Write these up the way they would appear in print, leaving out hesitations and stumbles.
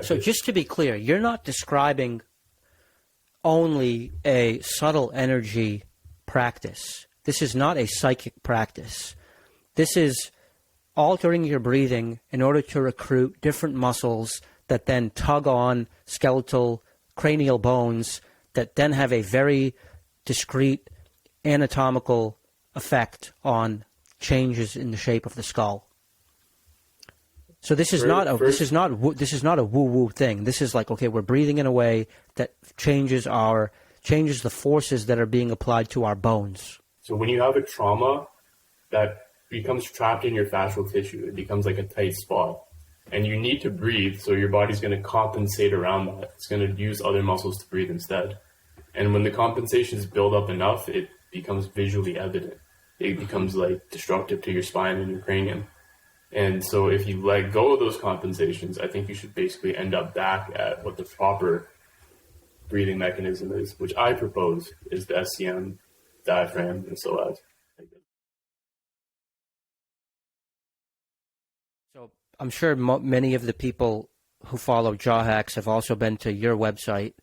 So just to be clear, you're not describing only a subtle energy practice. This is not a psychic practice. This is altering your breathing in order to recruit different muscles that then tug on skeletal cranial bones that then have a very discrete anatomical effect on changes in the shape of the skull. So this is not a woo-woo thing. This is like, okay, we're breathing in a way that changes the forces that are being applied to our bones. So when you have a trauma that becomes trapped in your fascial tissue, it becomes like a tight spot, and you need to breathe, so your body's going to compensate around that. It's going to use other muscles to breathe instead. And when the compensations build up enough, it becomes visually evident. It becomes like destructive to your spine and your cranium. And so if you let go of those compensations, I think you should basically end up back at what the proper breathing mechanism is, which I propose is the SCM, diaphragm, and Psoas. So I'm sure many of the people who follow JawHacks have also been to your website,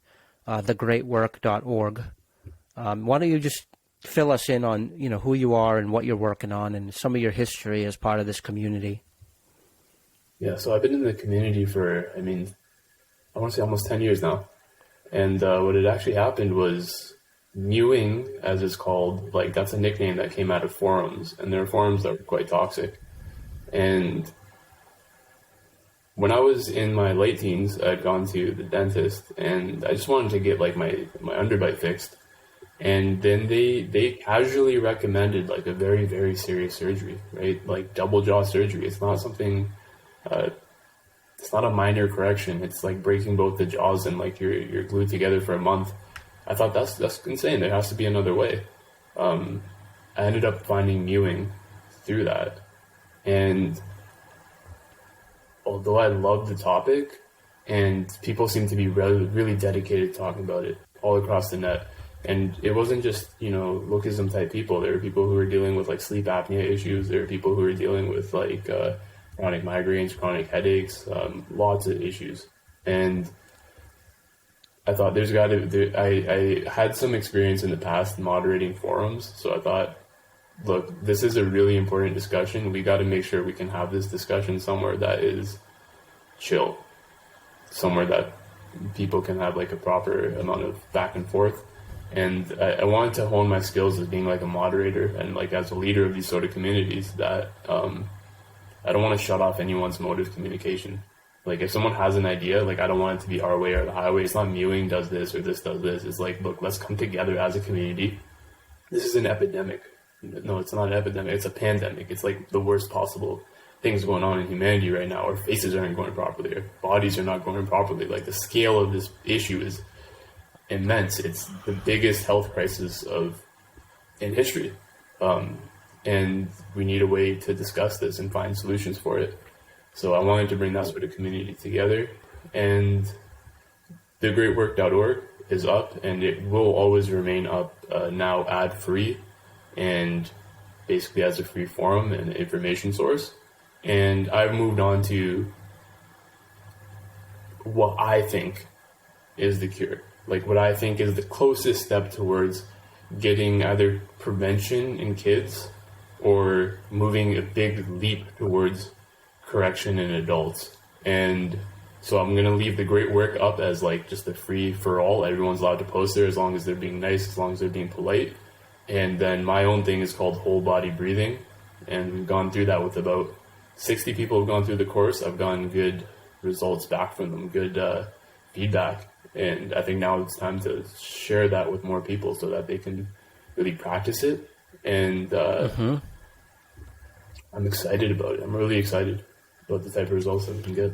thegreatwork.org. Why don't you just fill us in on, who you are and what you're working on and some of your history as part of this community? Yeah, so I've been in the community for, I want to say almost 10 years now. And what had actually happened was Mewing, as it's called, that's a nickname that came out of forums. And there are forums that were quite toxic. And when I was in my late teens, I'd gone to the dentist and I just wanted to get my underbite fixed. And then they casually recommended a very, very serious surgery, right? Like double jaw surgery. It's not something, it's not a minor correction. It's like breaking both the jaws and you're glued together for a month. I thought that's insane. There has to be another way. I ended up finding Mewing through that. And although I love the topic and people seem to be really, really dedicated to talking about it all across the net, and it wasn't just, Lookism type people. There were people who were dealing with sleep apnea issues. There were people who were dealing with chronic migraines, chronic headaches, lots of issues. And I thought I had some experience in the past moderating forums. So I thought, look, this is a really important discussion. We got to make sure we can have this discussion somewhere that is chill, somewhere that people can have a proper amount of back and forth. And I wanted to hone my skills as being a moderator and as a leader of these sort of communities that I don't want to shut off anyone's mode of communication. If someone has an idea, I don't want it to be our way or the highway. It's not Mewing does this or this does this. It's look, let's come together as a community. This is an epidemic. No, it's not an epidemic. It's a pandemic. It's the worst possible things going on in humanity right now. Our faces aren't going properly. Our bodies are not going properly. The scale of this issue is immense. It's the biggest health crisis in history. And we need a way to discuss this and find solutions for it. So I wanted to bring that sort of community together. And thegreatwork.org is up, and it will always remain up now ad-free and basically as a free forum and information source. And I've moved on to what I think is the cure. What I think is the closest step towards getting either prevention in kids or moving a big leap towards correction in adults. And so I'm going to leave the great work up as just a free for all. Everyone's allowed to post there as long as they're being nice, as long as they're being polite. And then my own thing is called whole body breathing. And we've gone through that with about 60 people who've gone through the course. I've gotten good results back from them, good feedback. And I think now it's time to share that with more people so that they can really practice it. And I'm excited about it. I'm really excited about the type of results that we can get.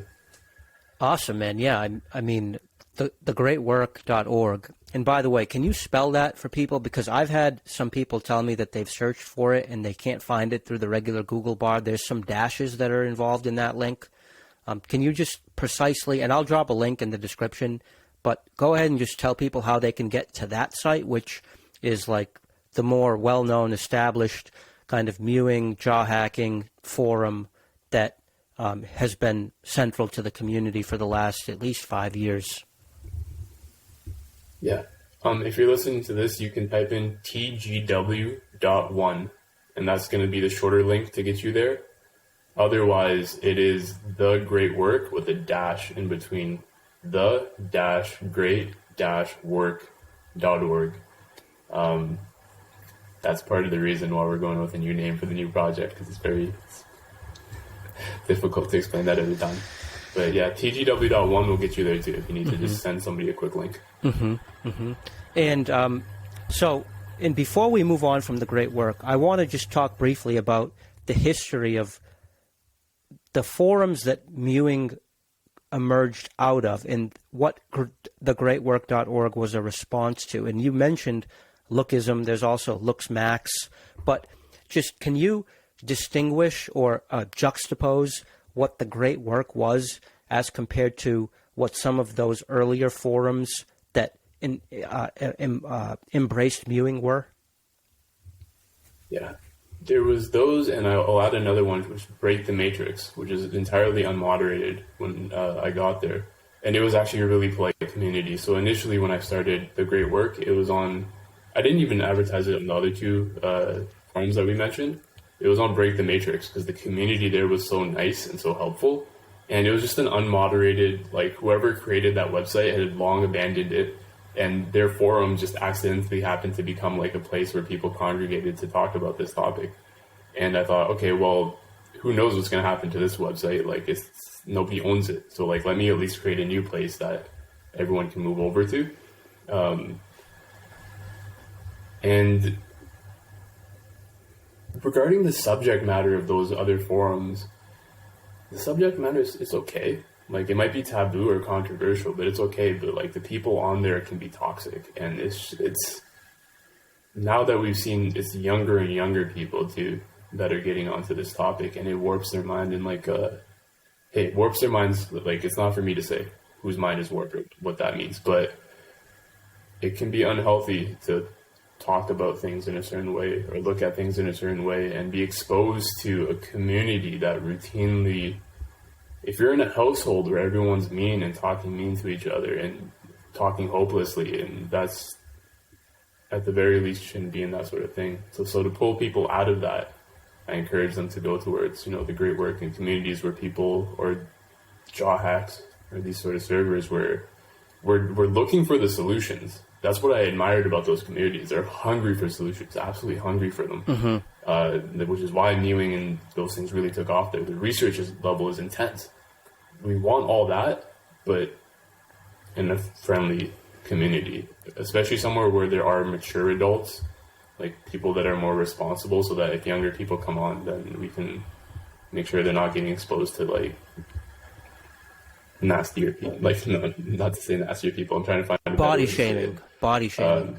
Awesome, man. Yeah, I mean, thegreatwork.org. And by the way, can you spell that for people? Because I've had some people tell me that they've searched for it and they can't find it through the regular Google bar. There's some dashes that are involved in that link. Can you just precisely, and I'll drop a link in the description, but go ahead and just tell people how they can get to that site, which is the more well-known, established kind of Mewing, jaw hacking forum that has been central to the community for the last at least 5 years. Yeah. If you're listening to this, you can type in tgw.1, and that's going to be the shorter link to get you there. Otherwise, it is The Great Work with a dash in between, the-great-work.org. That's part of the reason why we're going with a new name for the new project, because it's very difficult to explain that every time. But yeah, tgw.1 will get you there too if you need to just send somebody a quick link. And and before we move on from The Great Work, I want to just talk briefly about the history of the forums that Mewing emerged out of and what thegreatwork.org was a response to. And you mentioned Lookism, there's also Looksmaxx, but just can you distinguish or juxtapose what The Great Work was as compared to what some of those earlier forums that embraced Mewing were? Yeah, there was those, and I'll add another one, which is Break the Matrix, which is entirely unmoderated when I got there. And it was actually a really polite community. So initially when I started The Great Work, it was on, I didn't even advertise it on the other two forums that we mentioned. It was on Break the Matrix because the community there was so nice and so helpful. And it was just an unmoderated, like whoever created that website had long abandoned it. And their forum just accidentally happened to become like a place where people congregated to talk about this topic. And I thought, okay, well, who knows what's going to happen to this website? Like nobody owns it. So like, let me at least create a new place that everyone can move over to. And regarding the subject matter of those other forums, the subject matter is okay. Like it might be taboo or controversial, but it's okay. But like the people on there can be toxic, and it's now that we've seen it's younger and younger people too that are getting onto this topic, and it warps their mind. And like it warps their minds. Like it's not for me to say whose mind is warped or what that means, but it can be unhealthy to talk about things in a certain way or look at things in a certain way and be exposed to a community that routinely, if you're in a household where everyone's mean and talking mean to each other and talking hopelessly, and that's at the very least shouldn't be in that sort of thing. So to pull people out of that, I encourage them to go towards, the great work in communities where people, or JawHacks, or these sort of servers where we're looking for the solutions. That's what I admired about those communities. They're hungry for solutions, absolutely hungry for them, which is why Mewing and those things really took off there. The research level is intense. We want all that, but in a friendly community, especially somewhere where there are mature adults, like people that are more responsible, so that if younger people come on, then we can make sure they're not getting exposed to like nastier people. Like, no, not to say nastier people. I'm trying to find a body shaming. Body shaming.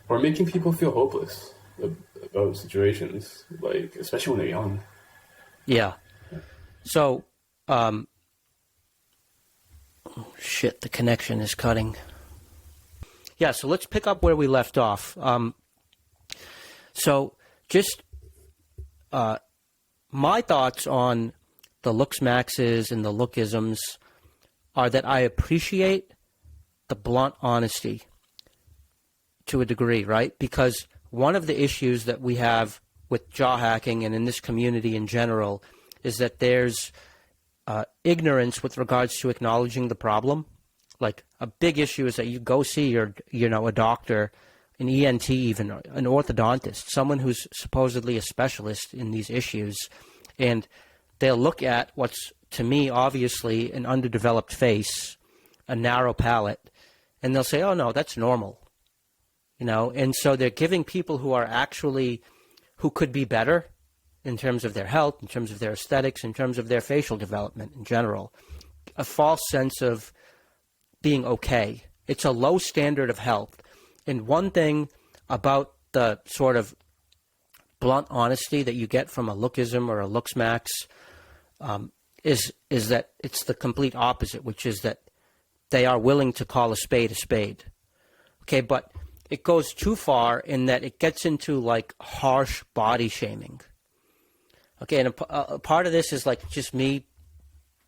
Or making people feel hopeless about situations, like especially when they're young. Yeah. So, shit, the connection is cutting. Yeah, so let's pick up where we left off. So, just my thoughts on the Looksmaxxes and the Lookisms are that I appreciate the blunt honesty to a degree, right? Because one of the issues that we have with jaw hacking and in this community in general is that there's ignorance with regards to acknowledging the problem. Like a big issue is that you go see a doctor, an ENT even, an orthodontist, someone who's supposedly a specialist in these issues, and they'll look at what's, to me, obviously an underdeveloped face, a narrow palate, and they'll say, oh, no, that's normal. And so they're giving people who could be better in terms of their health, in terms of their aesthetics, in terms of their facial development in general, a false sense of being okay. It's a low standard of health. And one thing about the sort of blunt honesty that you get from a Lookism or a Looksmaxx is that it's the complete opposite, which is that they are willing to call a spade a spade. Okay, but it goes too far in that it gets into like harsh body shaming. Okay, and a part of this is like just me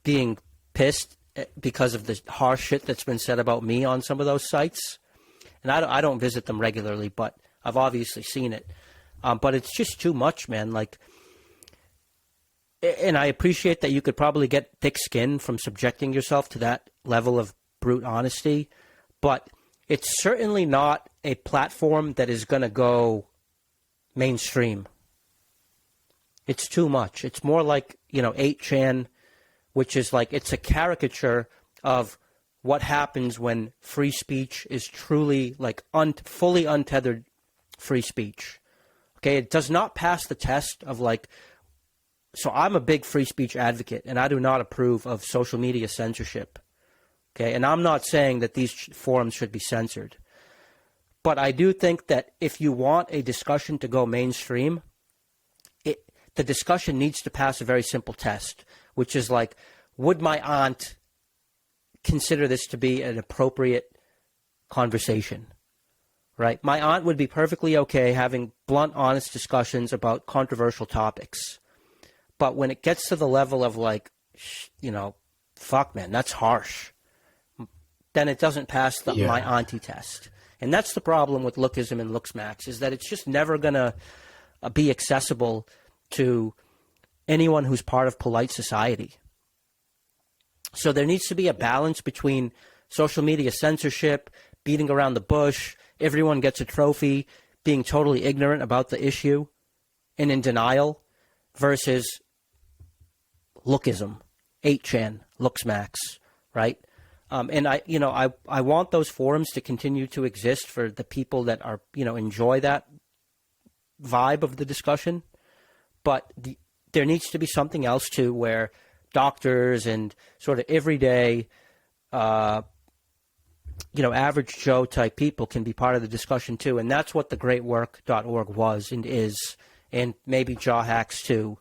being pissed because of the harsh shit that's been said about me on some of those sites. And I don't visit them regularly, but I've obviously seen it. But it's just too much, man. Like, and I appreciate that you could probably get thick skin from subjecting yourself to that level of brute honesty, but it's certainly not a platform that is going to go mainstream. It's too much. It's more like, 8chan, which is like, it's a caricature of what happens when free speech is truly like fully untethered free speech. Okay, it does not pass the test of like, so I'm a big free speech advocate, and I do not approve of social media censorship. Okay, and I'm not saying that these forums should be censored. But I do think that if you want a discussion to go mainstream, the discussion needs to pass a very simple test, which is like, would my aunt consider this to be an appropriate conversation? Right? My aunt would be perfectly okay having blunt, honest discussions about controversial topics. But when it gets to the level of like, fuck, man, that's harsh, then it doesn't pass my auntie test. And that's the problem with Lookism and Looksmaxx, is that it's just never going to be accessible to anyone who's part of polite society. So there needs to be a balance between social media censorship, beating around the bush, everyone gets a trophy, being totally ignorant about the issue and in denial, versus Lookism, 8chan, Looksmaxx, right? And I want those forums to continue to exist for the people that are, enjoy that vibe of the discussion. But there needs to be something else too, where doctors and sort of everyday, average Joe type people can be part of the discussion too. And that's what the greatwork.org was and is, and maybe JawHacks too.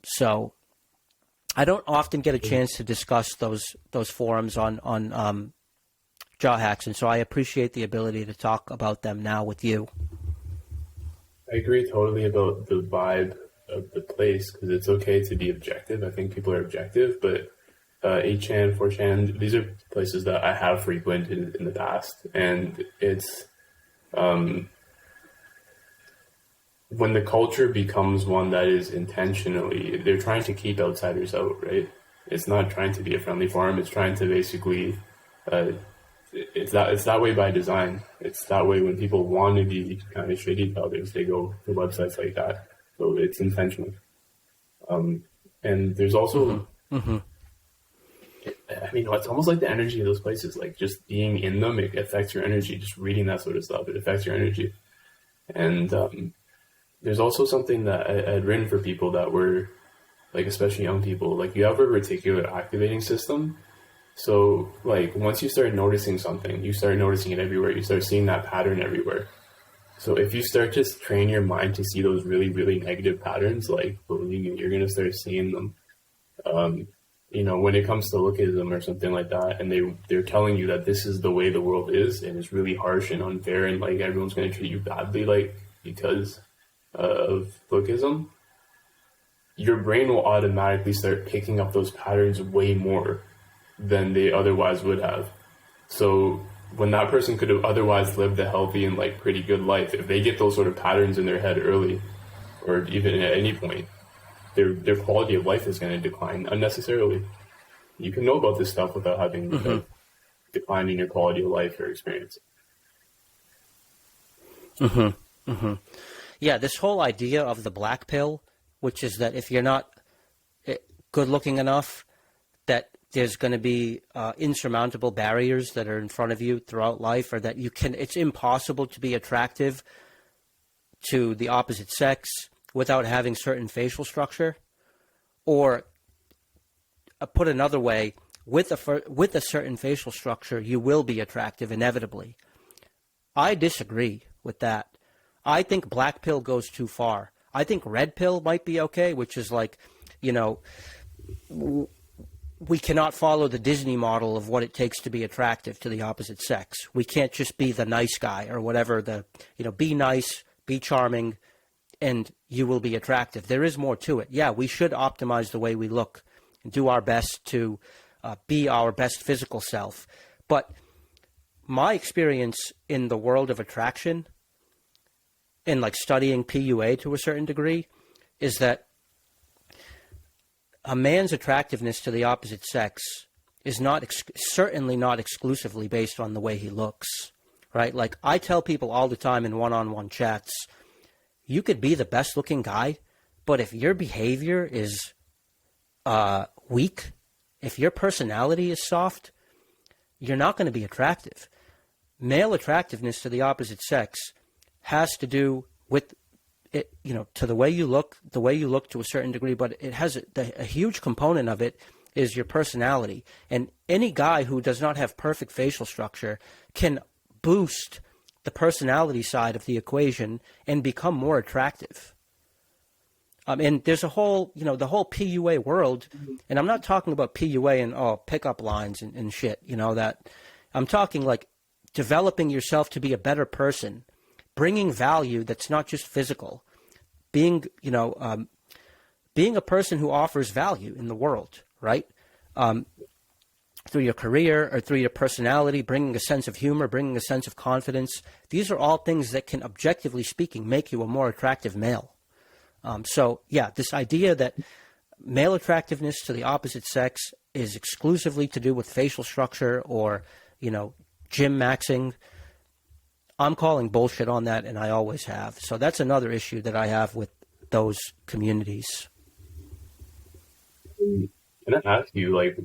So I don't often get a chance to discuss those forums on JawHacks, and so I appreciate the ability to talk about them now with you. I agree totally about the vibe of the place, because it's okay to be objective. I think people are objective, but 8chan, 4chan, these are places that I have frequented in the past, and it's when the culture becomes one that is intentionally, they're trying to keep outsiders out, right? It's not trying to be a friendly forum. It's trying to basically, it's that way by design. It's that way when people want to be kind of shitty to others, they go to websites like that. So it's intentional. And there's also, I mean, it's almost like the energy of those places, like just being in them, it affects your energy. Just reading that sort of stuff, it affects your energy. And there's also something that I had written for people that were, like, especially young people, like, you have a reticular activating system. So, like, once you start noticing something, you start noticing it everywhere. You start seeing that pattern everywhere. So if you start just train your mind to see those really, really negative patterns, like, believe me, you're going to start seeing them. When it comes to Lookism or something like that, and they're telling you that this is the way the world is, and it's really harsh and unfair, and, like, everyone's going to treat you badly, like, because of Lookism, your brain will automatically start picking up those patterns way more than they otherwise would have. So when that person could have otherwise lived a healthy and, like, pretty good life, if they get those sort of patterns in their head early, or even at any point, their quality of life is going to decline unnecessarily. You can know about this stuff without having a decline in your quality of life or experience. Yeah, this whole idea of the black pill, which is that if you're not good looking enough, that there's going to be insurmountable barriers that are in front of you throughout life, or that it's impossible to be attractive to the opposite sex without having certain facial structure, or put another way, with a certain facial structure, you will be attractive inevitably. I disagree with that. I think black pill goes too far. I think red pill might be okay, which is like, we cannot follow the Disney model of what it takes to be attractive to the opposite sex. We can't just be the nice guy or whatever, be nice, be charming, and you will be attractive. There is more to it. Yeah, we should optimize the way we look and do our best to be our best physical self. But my experience in the world of attraction, in like studying PUA to a certain degree, is that a man's attractiveness to the opposite sex is not certainly not exclusively based on the way he looks, right? Like I tell people all the time in one-on-one chats, you could be the best looking guy, but if your behavior is weak, if your personality is soft, you're not going to be attractive. Male attractiveness to the opposite sex has to do with it, you know, to the way you look to a certain degree, but it has a huge component of it is your personality. And any guy who does not have perfect facial structure can boost the personality side of the equation and become more attractive. And there's a whole, you know, the whole PUA world, and I'm not talking about PUA and pickup lines and shit, you know, that I'm talking like developing yourself to be a better person, bringing value that's not just physical, being, you know, being a person who offers value in the world, right? Through your career or through your personality, bringing a sense of humor, bringing a sense of confidence. These are all things that can, objectively speaking, make you a more attractive male. So, yeah, this idea that male attractiveness to the opposite sex is exclusively to do with facial structure or, you know, gym maxing, I'm calling bullshit on that, and I always have. So that's another issue that I have with those communities. Can I ask you, like,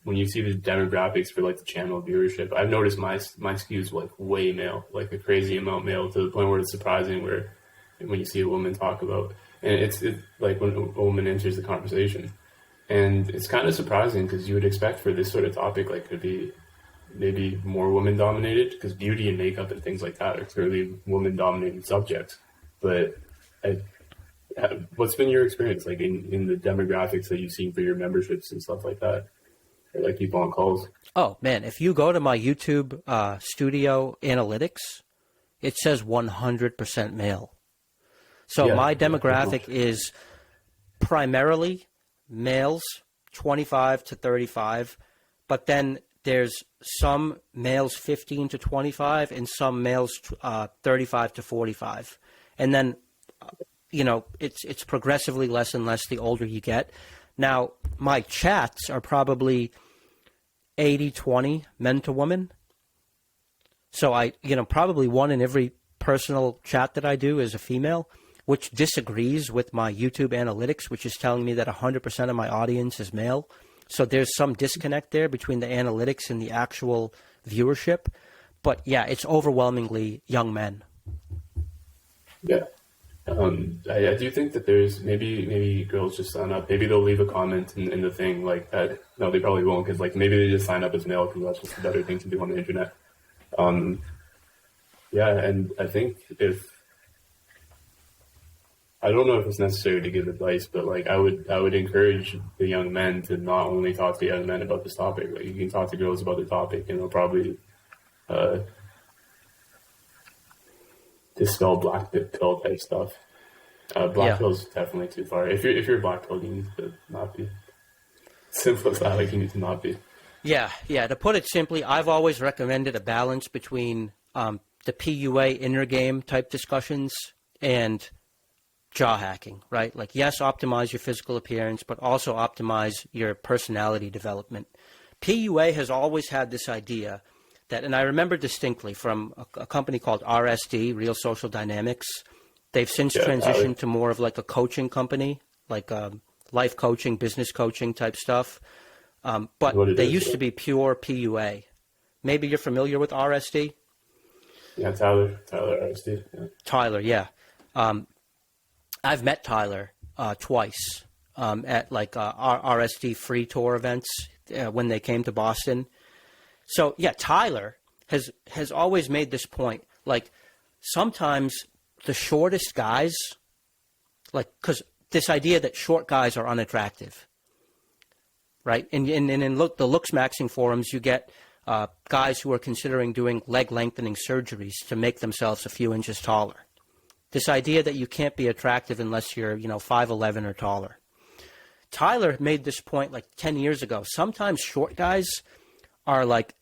when you see the demographics for like the channel viewership, I've noticed my skews like way male, like a crazy amount male, to the point where it's surprising where when you see a woman talk about, and it's like when a woman enters the conversation, and it's kind of surprising because you would expect for this sort of topic like to be maybe more woman dominated, because beauty and makeup and things like that are clearly woman dominated subjects. But what's been your experience like in the demographics that you've seen for your memberships and stuff like that? Or like people on calls? Oh man, if you go to my YouTube studio analytics, it says 100% male. So yeah, my demographic is primarily males, 25 to 35, but then there's some males 15 to 25 and some males 35 to 45. And then, you know, it's progressively less and less the older you get. Now, my chats are probably 80-20 men to women. So I, you know, probably one in every personal chat that I do is a female, which disagrees with my YouTube analytics, which is telling me that 100% of my audience is male. So there's some disconnect there between the analytics and the actual viewership. But yeah, it's overwhelmingly young men. Yeah. I do think that there's maybe girls just sign up. Maybe they'll leave a comment in the thing like that. No, they probably won't, because like maybe they just sign up as male because that's just a better thing to do on the internet. Yeah, and I think I don't know if it's necessary to give advice, but like I would encourage the young men to not only talk to young men about this topic. Like you can talk to girls about the topic, and they'll probably dispel black pill type stuff. Black pill's definitely too far. If you're a black pill, you need to not be. Simple as that. Like you need to not be. Yeah. To put it simply, I've always recommended a balance between the PUA inner game type discussions and jaw hacking, right? Like, yes, optimize your physical appearance, but also optimize your personality development. PUA has always had this idea that, and I remember distinctly from a company called RSD, Real Social Dynamics. They've since transitioned to more of like a coaching company, like life coaching, business coaching type stuff. But they used to be pure PUA. Maybe you're familiar with RSD? Yeah, Tyler RSD. Yeah. Tyler, yeah. I've met Tyler twice at like RSD free tour events when they came to Boston. So yeah, Tyler has always made this point. Like sometimes the shortest guys, like, because this idea that short guys are unattractive, right? And in the Looksmaxxing forums, you get guys who are considering doing leg lengthening surgeries to make themselves a few inches taller. This idea that you can't be attractive unless you're, 5'11" or taller. Tyler made this point like 10 years ago. Sometimes short guys are like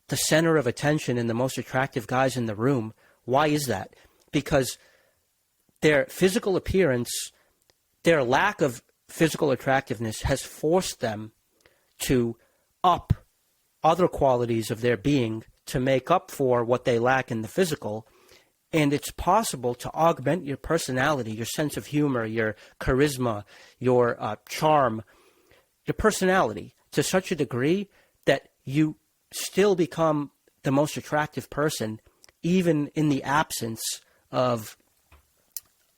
the center of attention and the most attractive guys in the room. Why is that? Because their physical appearance, their lack of physical attractiveness has forced them to up other qualities of their being to make up for what they lack in the physical. And it's possible to augment your personality, your sense of humor, your charisma, your charm, your personality to such a degree that you still become the most attractive person, even in the absence of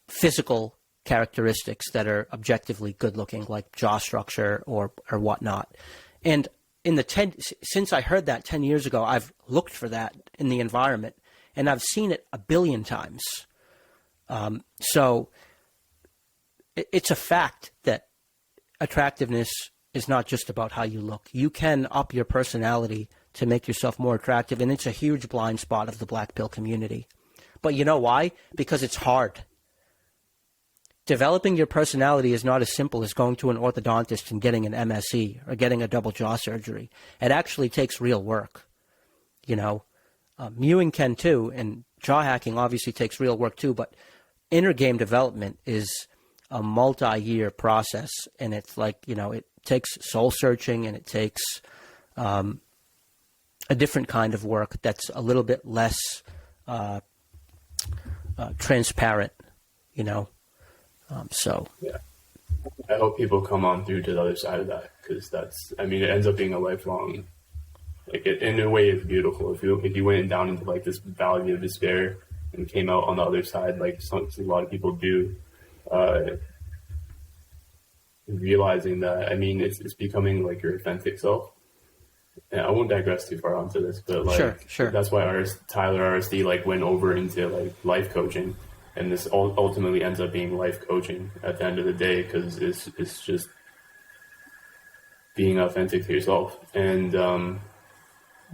physical characteristics that are objectively good looking, like jaw structure or whatnot. And since I heard that 10 years ago, I've looked for that in the environment. And I've seen it a billion times. So it's a fact that attractiveness is not just about how you look. You can up your personality to make yourself more attractive, and it's a huge blind spot of the black pill community. But you know why? Because it's hard. Developing your personality is not as simple as going to an orthodontist and getting an MSE or getting a double jaw surgery. It actually takes real work, Mewing can too, and jaw hacking obviously takes real work too, but inner game development is a multi-year process, and it's like, it takes soul searching, and it takes a different kind of work that's a little bit less transparent, so. Yeah. I hope people come on through to the other side of that, because it ends up being a lifelong. Like in a way, it's beautiful. If you went down into like this valley of despair and came out on the other side, like a lot of people do, realizing that it's becoming like your authentic self. And I won't digress too far onto this, but like sure. That's why Tyler RSD like went over into like life coaching, and this ultimately ends up being life coaching at the end of the day, because it's just being authentic to yourself. And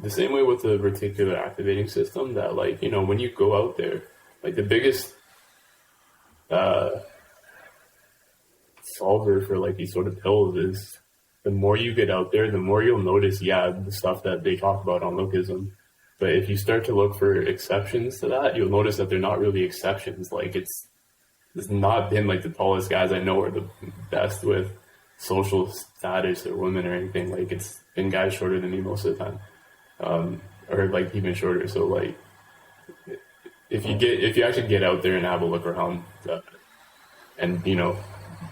the same way with the reticular activating system, that like, when you go out there, like the biggest solver for like these sort of pills is the more you get out there, the more you'll notice, the stuff that they talk about on Lookism. But if you start to look for exceptions to that, you'll notice that they're not really exceptions. Like it's not been like the tallest guys I know are the best with social status or women or anything. Like it's been guys shorter than me most of the time. Or like even shorter. So like, if you actually get out there and have a look around, and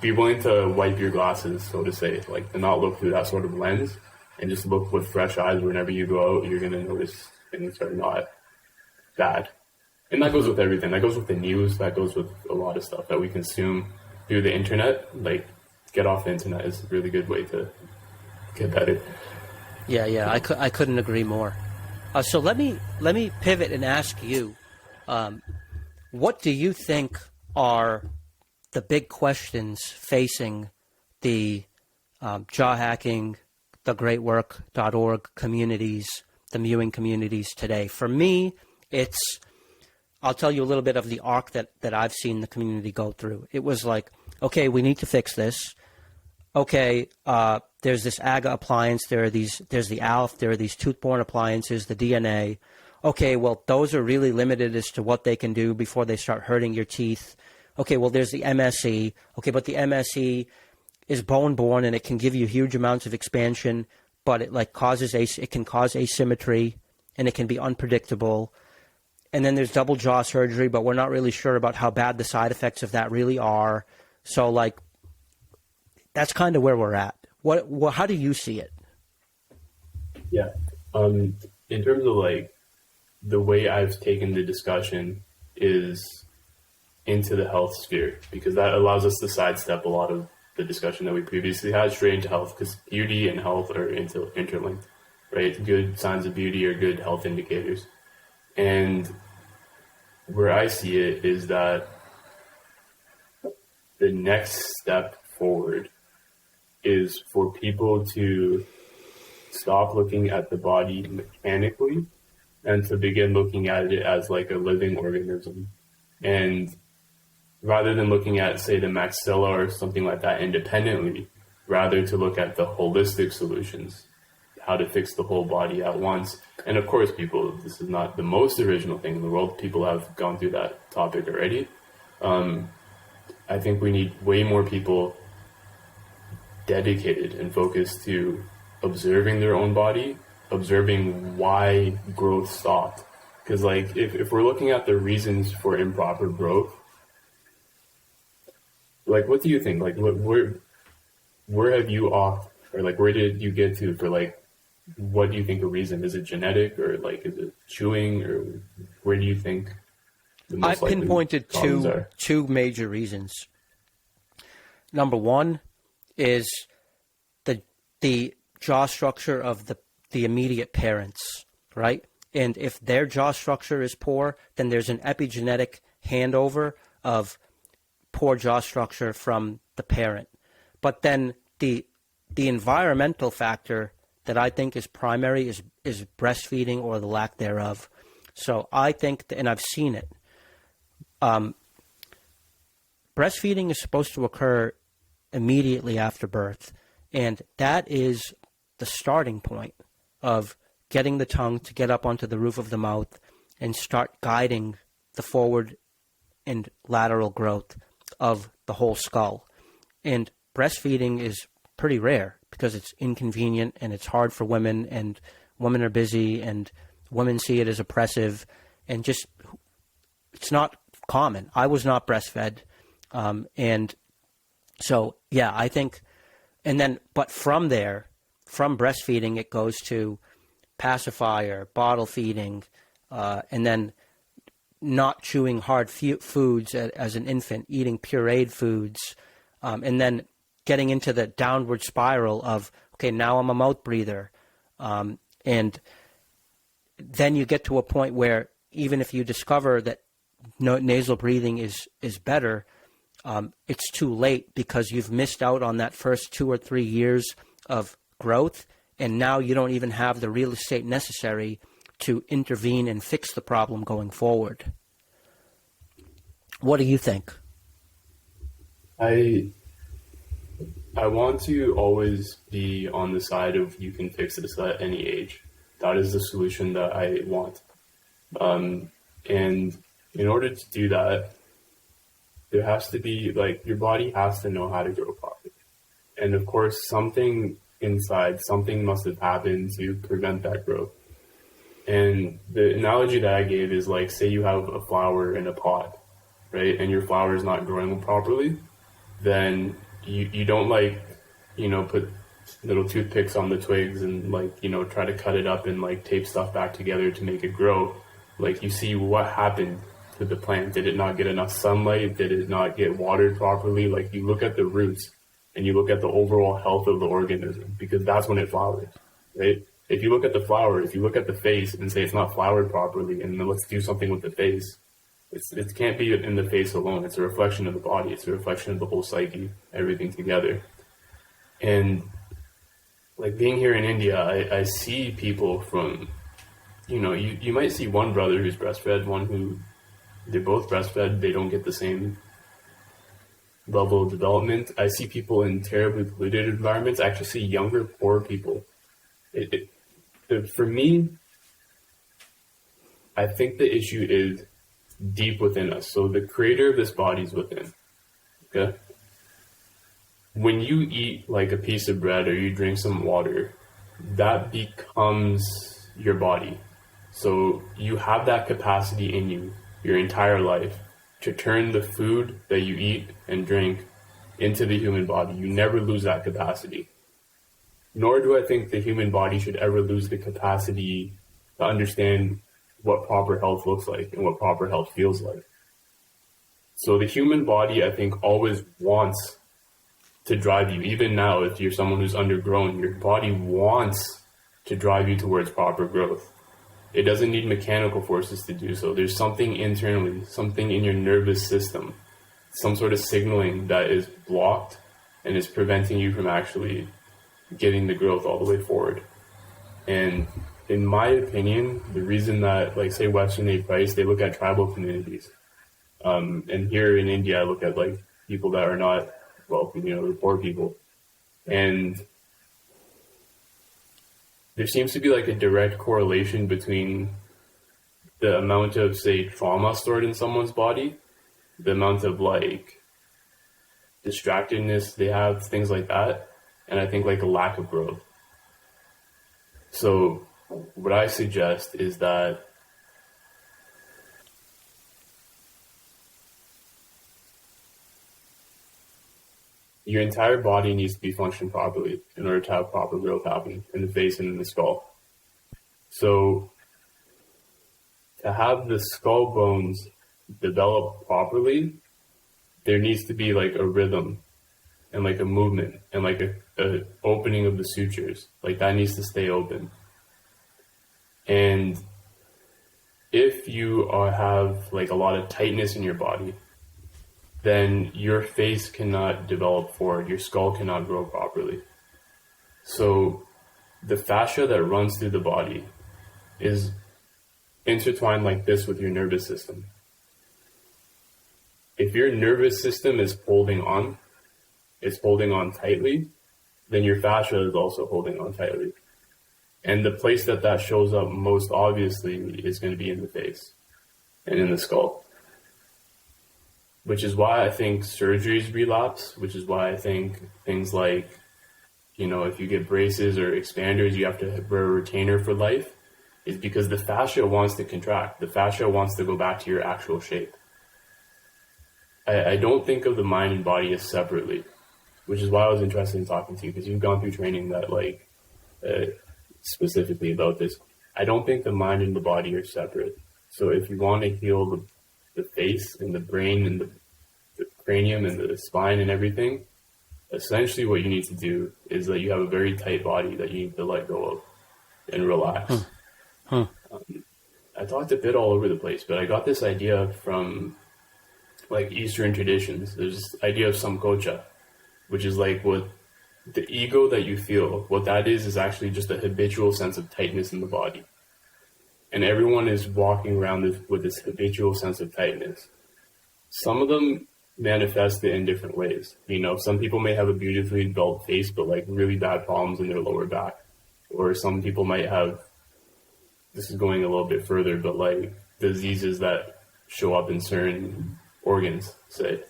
be willing to wipe your glasses, so to say, like to not look through that sort of lens, and just look with fresh eyes whenever you go out, you're gonna notice things are not bad. And that goes with everything. That goes with the news. That goes with a lot of stuff that we consume through the internet. Like, get off the internet is a really good way to get better. Yeah, I couldn't agree more. So let me pivot and ask you, what do you think are the big questions facing the jaw hacking, the greatwork.org communities, the Mewing communities today? For me, I'll tell you a little bit of the arc that I've seen the community go through. It was like, okay, we need to fix this. Okay, there's this AGA appliance, there's the ALF, there are these tooth-borne appliances, the DNA. Okay, well, those are really limited as to what they can do before they start hurting your teeth. Okay, well, there's the MSE. Okay, but the MSE is bone-borne, and it can give you huge amounts of expansion, but it can cause asymmetry, and it can be unpredictable. And then there's double jaw surgery, but we're not really sure about how bad the side effects of that really are. So, like, that's kind of where we're at. How do you see it? Yeah. In terms of like the way I've taken the discussion is into the health sphere, because that allows us to sidestep a lot of the discussion that we previously had straight into health, because beauty and health are interlinked, right? Good signs of beauty are good health indicators. And where I see it is that the next step forward is for people to stop looking at the body mechanically and to begin looking at it as like a living organism. And rather than looking at, say, the maxilla or something like that independently, rather to look at the holistic solutions, how to fix the whole body at once. And of course, people, this is not the most original thing in the world. People have gone through that topic already. I think we need way more people dedicated and focused to observing their own body, observing why growth stopped. Because like if we're looking at the reasons for improper growth, like what do you think? Like where have you off, or like where did you get to for like what do you think a reason? Is it genetic, or like is it chewing, or where do you think the most I pinpointed two major reasons. Number one is the jaw structure of the immediate parents, right? And if their jaw structure is poor, then there's an epigenetic handover of poor jaw structure from the parent. But then the environmental factor that I think is primary is breastfeeding or the lack thereof. So I think, and I've seen it, breastfeeding is supposed to occur immediately after birth, and that is the starting point of getting the tongue to get up onto the roof of the mouth and start guiding the forward and lateral growth of the whole skull. And breastfeeding is pretty rare because it's inconvenient and it's hard for women, and women are busy and women see it as oppressive, and just it's not common. I was not breastfed. And so, yeah, I think, and then, but from there, from breastfeeding, it goes to pacifier, bottle feeding, and then not chewing hard foods as an infant, eating pureed foods, and then getting into the downward spiral of, okay, now I'm a mouth breather. And then you get to a point where even if you discover that nasal breathing is better, it's too late because you've missed out on that first 2 or 3 years of growth, and now you don't even have the real estate necessary to intervene and fix the problem going forward. What do you think? I want to always be on the side of you can fix this at any age. That is the solution that I want. And in order to do that, there has to be, like, your body has to know how to grow properly. And of course, something inside, something must have happened to prevent that growth. And the analogy that I gave is like, say you have a flower in a pot, right? And your flower is not growing properly, then you don't like, put little toothpicks on the twigs and like, try to cut it up and like tape stuff back together to make it grow. Like, you see what happened to the plant. Did it not get enough sunlight? Did it not get watered properly? Like, you look at the roots and you look at the overall health of the organism, because that's when it flowers, right? If you look at the flower, if you look at the face and say it's not flowered properly, and then let's do something with the face, it can't be in the face alone. It's a reflection of the body. It's a reflection of the whole psyche, everything together. And like, being here in India, I see people from, you might see one brother who's breastfed, one who they're both breastfed. They don't get the same level of development. I see people in terribly polluted environments. I actually see younger, poor people. For me, I think the issue is deep within us. So the creator of this body is within. Okay? When you eat like a piece of bread or you drink some water, that becomes your body. So you have that capacity in you your entire life to turn the food that you eat and drink into the human body. You never lose that capacity. Nor do I think the human body should ever lose the capacity to understand what proper health looks like and what proper health feels like. So the human body, I think, always wants to drive you. Even now, if you're someone who's undergrown, your body wants to drive you towards proper growth. It doesn't need mechanical forces to do so. There's something internally, something in your nervous system, some sort of signaling that is blocked and is preventing you from actually getting the growth all the way forward. And in my opinion, the reason that, like, say Western Aid Price, they look at tribal communities. And here in India, I look at like people that are not wealthy, the poor people. And there seems to be like a direct correlation between the amount of, say, trauma stored in someone's body, the amount of like distractedness they have, things like that, and I think like a lack of growth. So what I suggest is that your entire body needs to be functioning properly in order to have proper growth happening in the face and in the skull. So to have the skull bones develop properly, there needs to be like a rhythm and like a movement and like a opening of the sutures. Like that needs to stay open. And if you have like a lot of tightness in your body, then your face cannot develop forward, your skull cannot grow properly. So the fascia that runs through the body is intertwined like this with your nervous system. If your nervous system is holding on tightly, then your fascia is also holding on tightly. And the place that shows up most obviously is going to be in the face and in the skull. Which is why I think surgeries relapse, which is why I think things like, if you get braces or expanders, you have to wear a retainer for life, is because the fascia wants to contract. The fascia wants to go back to your actual shape. I don't think of the mind and body as separately, which is why I was interested in talking to you, because you've gone through training that specifically about this. I don't think the mind and the body are separate. So if you want to heal the face and the brain and the cranium and the spine and everything, essentially what you need to do is that you have a very tight body that you need to let go of and relax. I talked a bit all over the place, but I got this idea from like Eastern traditions. There's this idea of samkocha, which is like what the ego that you feel, what that is actually just a habitual sense of tightness in the body. And everyone is walking around with this habitual sense of tightness. Some of them manifest it in different ways. Some people may have a beautifully developed face, but like really bad problems in their lower back. Or some people might have, this is going a little bit further, but like diseases that show up in certain organs, say.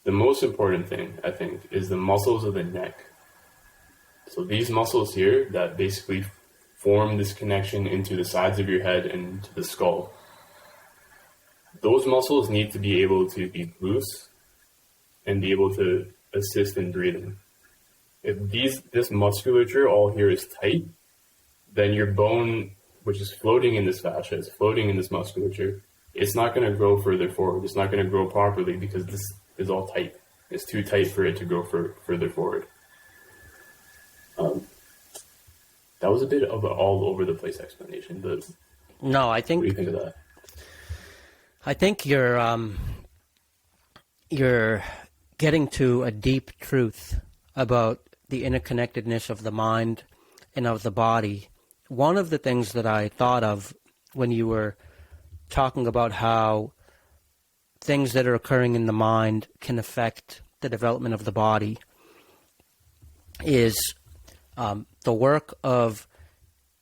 The most important thing, I think, is the muscles of the neck. So these muscles here that basically form this connection into the sides of your head and to the skull, those muscles need to be able to be loose and be able to assist in breathing. If this musculature all here is tight, then your bone, which is floating in this fascia, is floating in this musculature, it's not going to grow further forward. It's not going to grow properly because this is all tight. It's too tight for it to grow further forward. That was a bit of an all over the place explanation, but no, I think. What do you think of that? I think you're getting to a deep truth about the interconnectedness of the mind and of the body. One of the things that I thought of when you were talking about how things that are occurring in the mind can affect the development of the body is the work of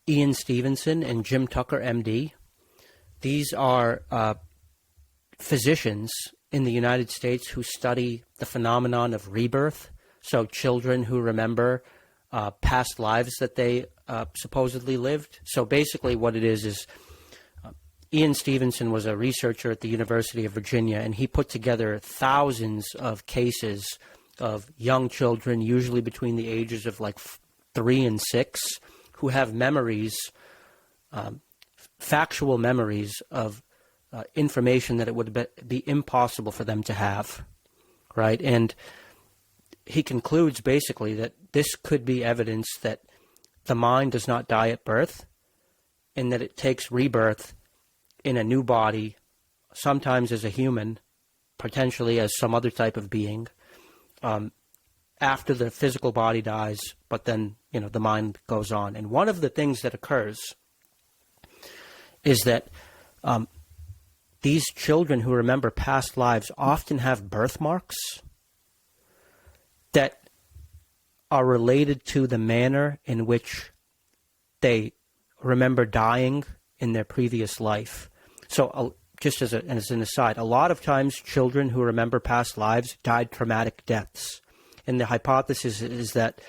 Ian Stevenson and Jim Tucker, MD. These are physicians in the United States who study the phenomenon of rebirth. So children who remember past lives that they supposedly lived. So basically what it is Ian Stevenson was a researcher at the University of Virginia, and he put together thousands of cases of young children, usually between the ages of like 3 and 6, who have memories, factual memories of information that it would be impossible for them to have, right? And he concludes basically that this could be evidence that the mind does not die at birth and that it takes rebirth in a new body, sometimes as a human, potentially as some other type of being, after the physical body dies, but then, the mind goes on. And one of the things that occurs is that these children who remember past lives often have birthmarks that are related to the manner in which they remember dying in their previous life. So just as an aside, a lot of times children who remember past lives died traumatic deaths. And the hypothesis is that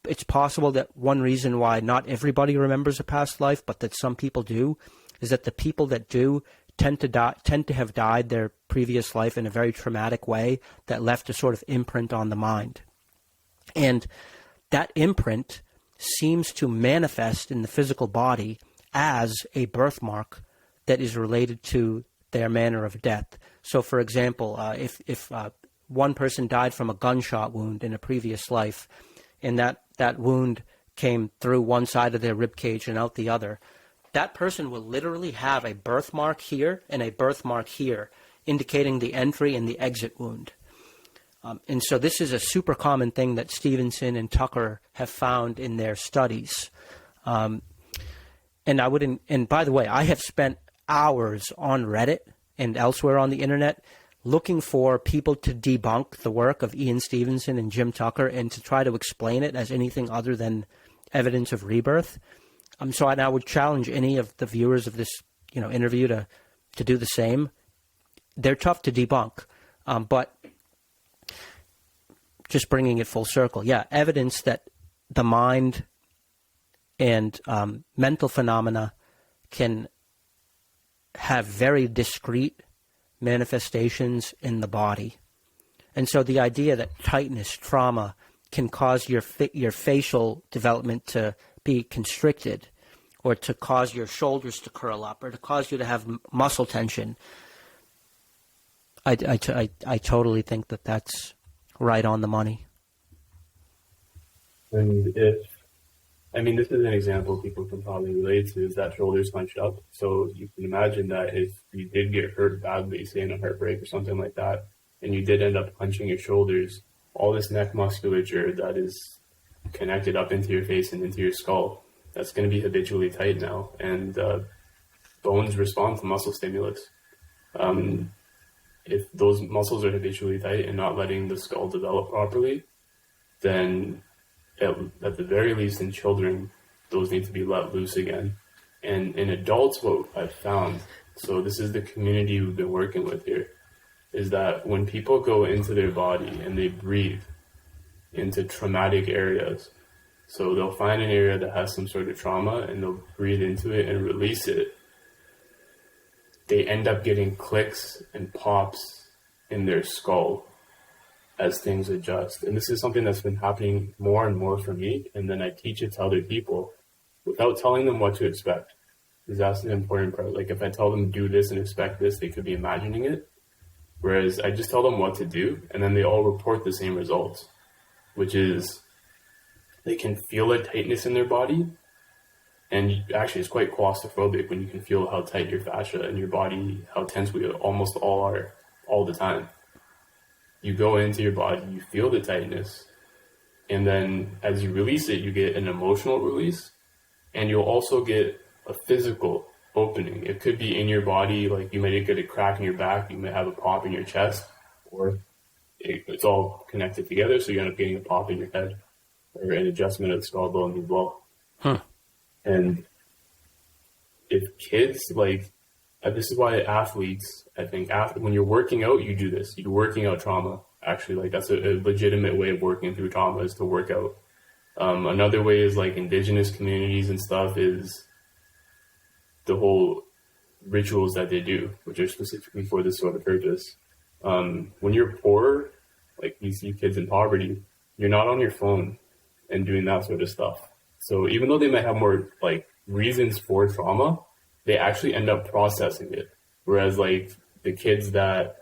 it's possible that one reason why not everybody remembers a past life, but that some people do, is that the people that do tend to have died their previous life in a very traumatic way that left a sort of imprint on the mind. And that imprint seems to manifest in the physical body as a birthmark that is related to their manner of death. So, for example, if one person died from a gunshot wound in a previous life, and that wound came through one side of their rib cage and out the other, that person will literally have a birthmark here and a birthmark here, indicating the entry and the exit wound. And so this is a super common thing that Stevenson and Tucker have found in their studies. And by the way, I have spent hours on Reddit and elsewhere on the internet looking for people to debunk the work of Ian Stevenson and Jim Tucker and to try to explain it as anything other than evidence of rebirth. So I would challenge any of the viewers of this, interview to do the same. They're tough to debunk, but just bringing it full circle, evidence that the mind and mental phenomena can have very discrete manifestations in the body. And so the idea that tightness, trauma, can cause your facial development to be constricted, or to cause your shoulders to curl up, or to cause you to have muscle tension, I totally think that that's right on the money. And this is an example people can probably relate to, is that shoulders hunched up. So you can imagine that if you did get hurt badly, say in a heartbreak or something like that, and you did end up hunching your shoulders, all this neck musculature that is connected up into your face and into your skull, that's going to be habitually tight now. And bones respond to muscle stimulus. If those muscles are habitually tight and not letting the skull develop properly, then at the very least in children, those need to be let loose again. And in adults, what I've found, so this is the community we've been working with here, is that when people go into their body and they breathe into traumatic areas, so they'll find an area that has some sort of trauma and they'll breathe into it and release it, they end up getting clicks and pops in their skull as things adjust. And this is something that's been happening more and more for me, and then I teach it to other people without telling them what to expect, because that's an important part. Like if I tell them do this and expect this, they could be imagining it, whereas I just tell them what to do, and then they all report the same results, which is they can feel a tightness in their body, and actually it's quite claustrophobic when you can feel how tight your fascia and your body, how tense we almost all are all the time. You go into your body, you feel the tightness, and then as you release it, you get an emotional release, and you'll also get a physical opening. It could be in your body, like you might get a crack in your back, you might have a pop in your chest, or it's all connected together, so you end up getting a pop in your head, or an adjustment of the skull bone as well. And if kids, this is why athletes, I think, when you're working out, you do this. You're working out trauma. Actually, that's a legitimate way of working through trauma, is to work out. Another way is indigenous communities and stuff, is the whole rituals that they do, which are specifically for this sort of purpose. When you're poor, like you see kids in poverty, you're not on your phone and doing that sort of stuff. So even though they might have more reasons for trauma, they actually end up processing it. Whereas the kids that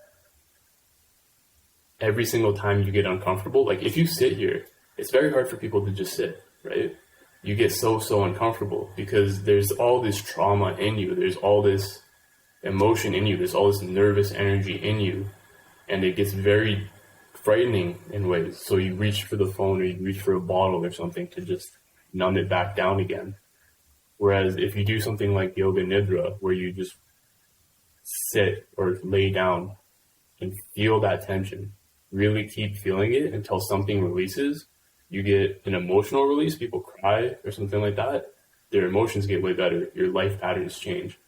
every single time you get uncomfortable, if you sit here, it's very hard for people to just sit, right? You get so uncomfortable because there's all this trauma in you. There's all this emotion in you. There's all this nervous energy in you. And it gets very frightening in ways. So you reach for the phone or you reach for a bottle or something to just numb it back down again. Whereas if you do something like yoga nidra, where you just sit or lay down and feel that tension, really keep feeling it until something releases, you get an emotional release, people cry or something like that, their emotions get way better, your life patterns change.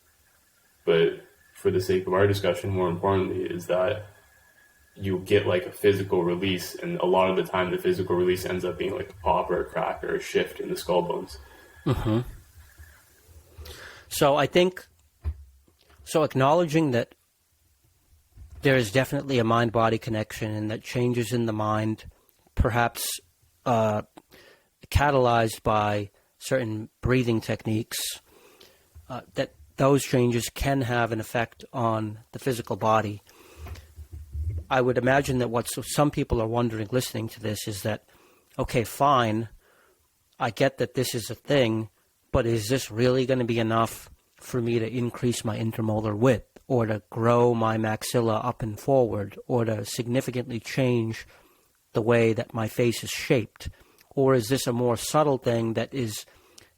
But for the sake of our discussion, more importantly, is that you get like a physical release, and a lot of the time the physical release ends up being like a pop or a crack or a shift in the skull bones. Mm-hmm. So I think, acknowledging that there is definitely a mind-body connection, and that changes in the mind, perhaps catalyzed by certain breathing techniques, that those changes can have an effect on the physical body. I would imagine that what some people are wondering listening to this is that, okay, fine, I get that this is a thing, but is this really going to be enough for me to increase my intermolar width, or to grow my maxilla up and forward, or to significantly change the way that my face is shaped? Or is this a more subtle thing that is,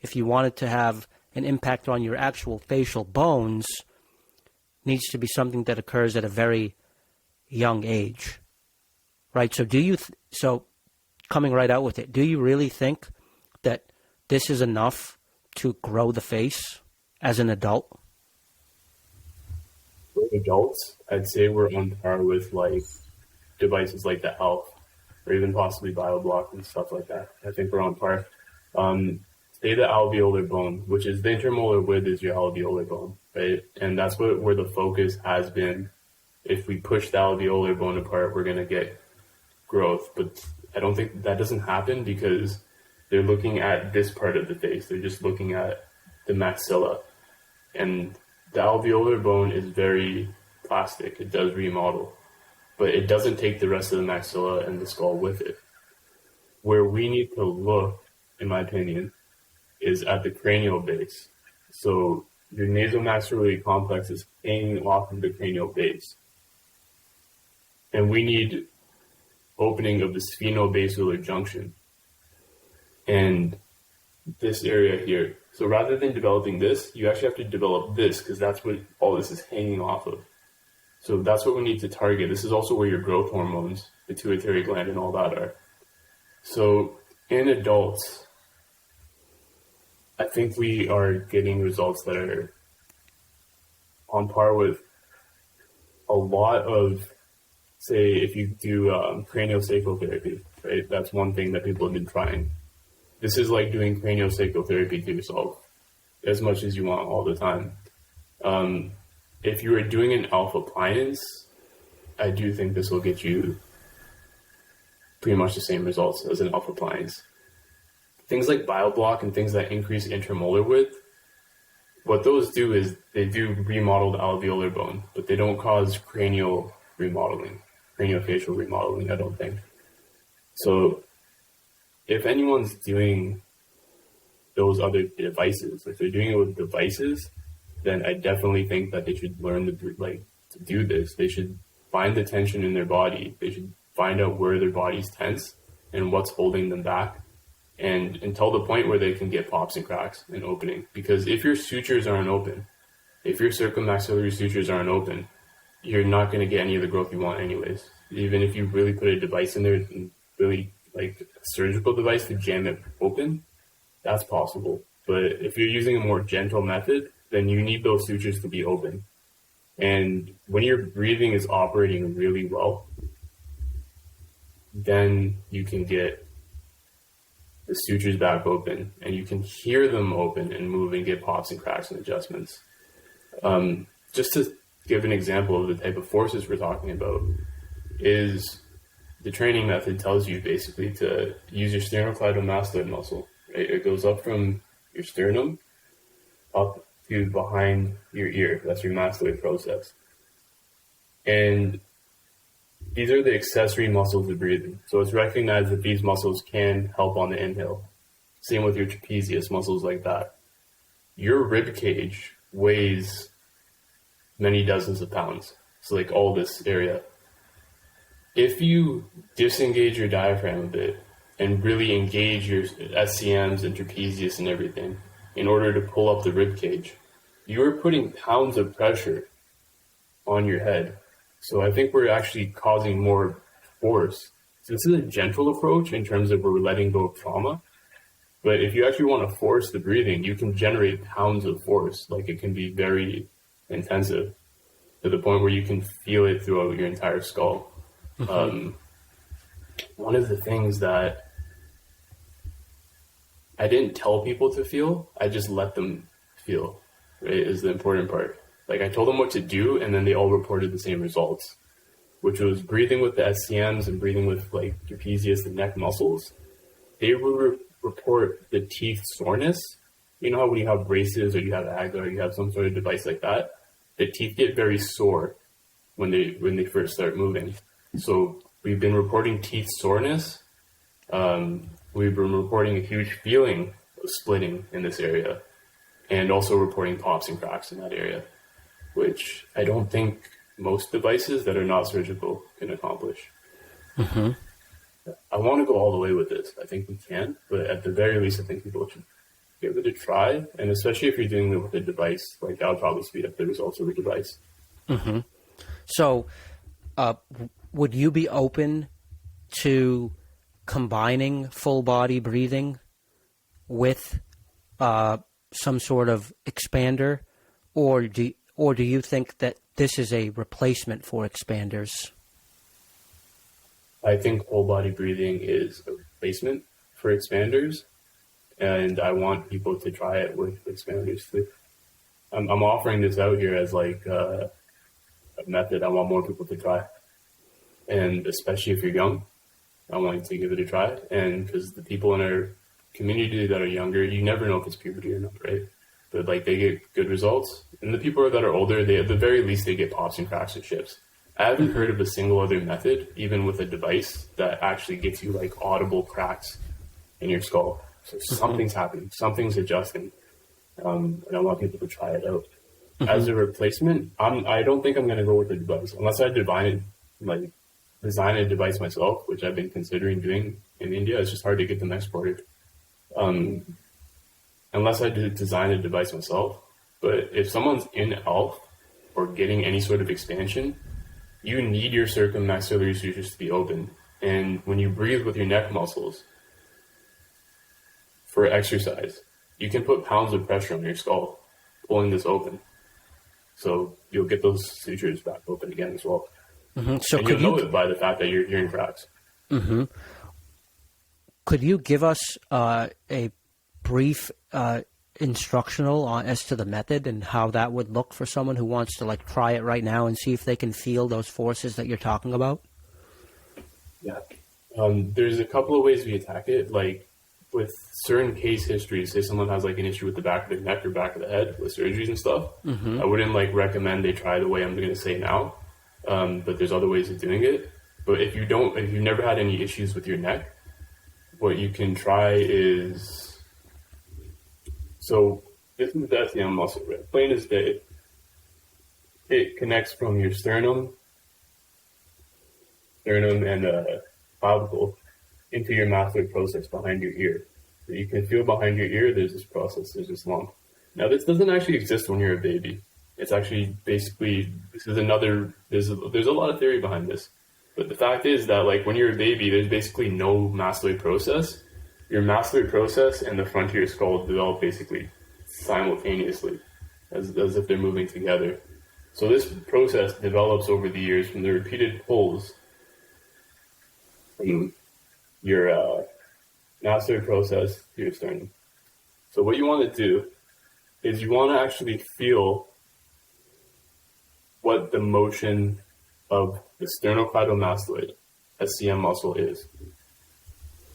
if you wanted to have an impact on your actual facial bones, needs to be something that occurs at a very young age, right? So so coming right out with it, do you really think that this is enough to grow the face as an adult? For adults, I'd say we're on par with like devices like the ELF, or even possibly BioBlock and stuff like that. I think we're on par. Say the alveolar bone, which is the intermolar width, is your alveolar bone, right? And that's where the focus has been. If we push the alveolar bone apart, we're going to get growth. But I don't think that doesn't happen because they're looking at this part of the face. They're just looking at the maxilla. And the alveolar bone is very plastic. It does remodel, but it doesn't take the rest of the maxilla and the skull with it. Where we need to look, in my opinion, is at the cranial base. So your nasomaxillary complex is hanging off of the cranial base. And we need opening of the sphenobasilar junction and this area here. So rather than developing this, you actually have to develop this, because that's what all this is hanging off of. So that's what we need to target. This is also where your growth hormones, pituitary gland, and all that are. So in adults, I think we are getting results that are on par with a lot of, say, if you do craniosacral therapy, right? That's one thing that people have been trying. This is like doing craniosacral therapy to yourself as much as you want all the time. If you are doing an ELF appliance, I do think this will get you pretty much the same results as an ELF appliance. Things like BioBlock and things that increase intermolar width, what those do is they do remodel the alveolar bone, but they don't cause cranial remodeling, craniofacial remodeling, I don't think. So if anyone's doing those other devices, if they're doing it with devices, then I definitely think that they should learn to do this. They should find the tension in their body. They should find out where their body's tense and what's holding them back, and until the point where they can get pops and cracks and opening. Because if your sutures aren't open, if your circummaxillary sutures aren't open, you're not going to get any of the growth you want anyways. Even if you really put a device in there, and really like a surgical device to jam it open, that's possible. But if you're using a more gentle method, then you need those sutures to be open. And when your breathing is operating really well, then you can get the sutures back open, and you can hear them open and move and get pops and cracks and adjustments. Just to give an example of the type of forces we're talking about, is the training method tells you basically to use your sternocleidomastoid muscle. Right? It goes up from your sternum up to behind your ear. That's your mastoid process. And these are the accessory muscles of breathing. So it's recognized that these muscles can help on the inhale. Same with your trapezius, muscles like that. Your rib cage weighs many dozens of pounds. So like all this area. If you disengage your diaphragm a bit and really engage your SCMs and trapezius and everything, in order to pull up the rib cage, you are putting pounds of pressure on your head. So I think we're actually causing more force. So this is a gentle approach in terms of we're letting go of trauma. But if you actually want to force the breathing, you can generate pounds of force. Like it can be very intensive to the point where you can feel it throughout your entire skull. One of the things that I didn't tell people to feel, I just let them feel, right, is the important part. Like I told them what to do, and then they all reported the same results, which was breathing with the SCMs and breathing with like trapezius and neck muscles. They would report the teeth soreness. You know how when you have braces or you have AGA or you have some sort of device like that, the teeth get very sore when they first start moving. So we've been reporting teeth soreness. We've been reporting a huge feeling of splitting in this area, and also reporting pops and cracks in that area, which I don't think most devices that are not surgical can accomplish. I want to go all the way with this. I think we can, but at the very least, I think people should give it a try. And especially if you're dealing with a device, like that'll probably speed up the results of the device. So, would you be open to combining full body breathing with some sort of expander, or do you think that this is a replacement for expanders? I think whole body breathing is a replacement for expanders, and I want people to try it with expanders too. I'm offering this out here as like a method I want more people to try, and especially if you're young, I want you to give it a try. And because the people in our community that are younger, you never know if it's puberty or not, right? But like they get good results, and the people that are older, they at the very least they get pops and cracks and chips. I haven't heard of a single other method, even with a device, that actually gets you like audible cracks in your skull. So something's happening, something's adjusting, and I want people to try it out. As a replacement, I don't think I'm going to go with a device unless I design a device myself, which I've been considering doing in India. It's just hard to get them exported. Unless I design a device myself. But if someone's in ELF or getting any sort of expansion, you need your circummaxillary sutures to be open. And when you breathe with your neck muscles for exercise, you can put pounds of pressure on your skull, pulling this open. So you'll get those sutures back open again as well. So and you'll know it by the fact that you're hearing cracks. Could you give us a brief instructional as to the method and how that would look for someone who wants to like try it right now and see if they can feel those forces that you're talking about? Yeah. There's a couple of ways we attack it. Like with certain case histories, say someone has like an issue with the back of their neck or back of the head with surgeries and stuff, I wouldn't like recommend they try the way I'm going to say now. But there's other ways of doing it. But if you've never had any issues with your neck, what you can try is, so this is the SCM muscle, right? Plain as day. It connects from your sternum and clavicle into your mastoid process behind your ear. So you can feel behind your ear, there's this process, there's this lump. Now this doesn't actually exist when you're a baby. It's actually basically, there's a lot of theory behind this. But the fact is that like when you're a baby, there's basically no mastoid process. Your mastoid process and the front of your skull develop basically simultaneously, as if they're moving together. So this process develops over the years from the repeated pulls from your mastoid process to your sternum. So what you want to do is you want to actually feel what the motion of the sternocleidomastoid SCM muscle is.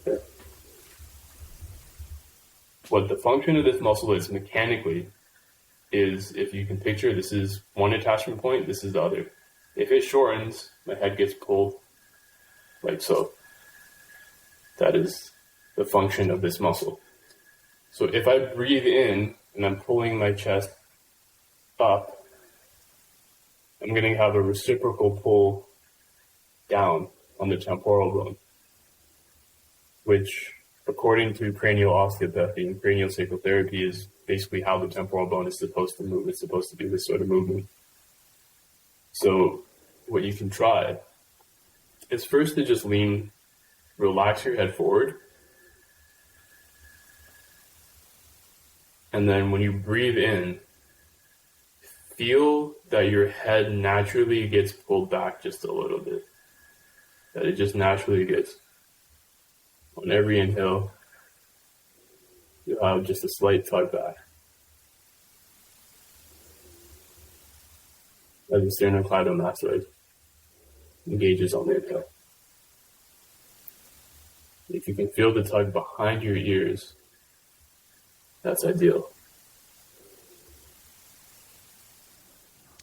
Okay. What the function of this muscle is mechanically is, if you can picture, this is one attachment point, this is the other. If it shortens, my head gets pulled like so. That is the function of this muscle. So if I breathe in and I'm pulling my chest up, I'm going to have a reciprocal pull down on the temporal bone, which, according to cranial osteopathy and cranial sacral therapy, is basically how the temporal bone is supposed to move. It's supposed to do this sort of movement. So what you can try is first to just relax your head forward. And then when you breathe in, feel that your head naturally gets pulled back just a little bit. That it just naturally gets. On every inhale, you'll have just a slight tug back. As the sternocleidomastoid engages on the inhale. If you can feel the tug behind your ears, that's ideal.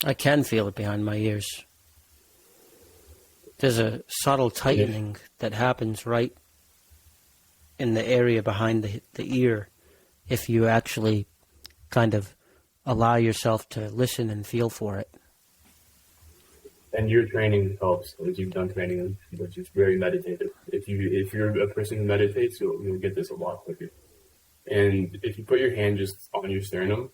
I can feel it behind my ears. There's a subtle tightening that happens right in the area behind the ear if you actually kind of allow yourself to listen and feel for it. And your training helps, as you've done training, which is very meditative. If you're a person who meditates, you'll get this a lot quicker. And if you put your hand just on your sternum,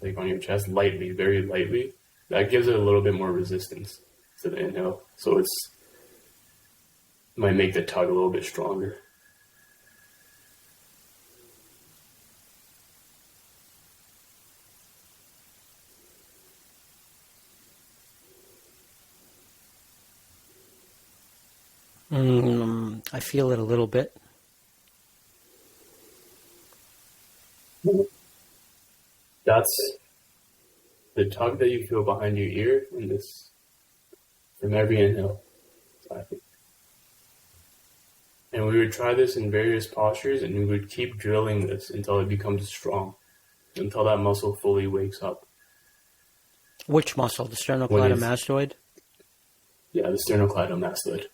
like on your chest, lightly, very lightly, that gives it a little bit more resistance to the inhale. So might make the tug a little bit stronger. I feel it a little bit. That's the tug that you feel behind your ear in this from every inhale. Exactly. And we would try this in various postures, and we would keep drilling this until it becomes strong, until that muscle fully wakes up. Which muscle? The sternocleidomastoid? Yeah, the sternocleidomastoid.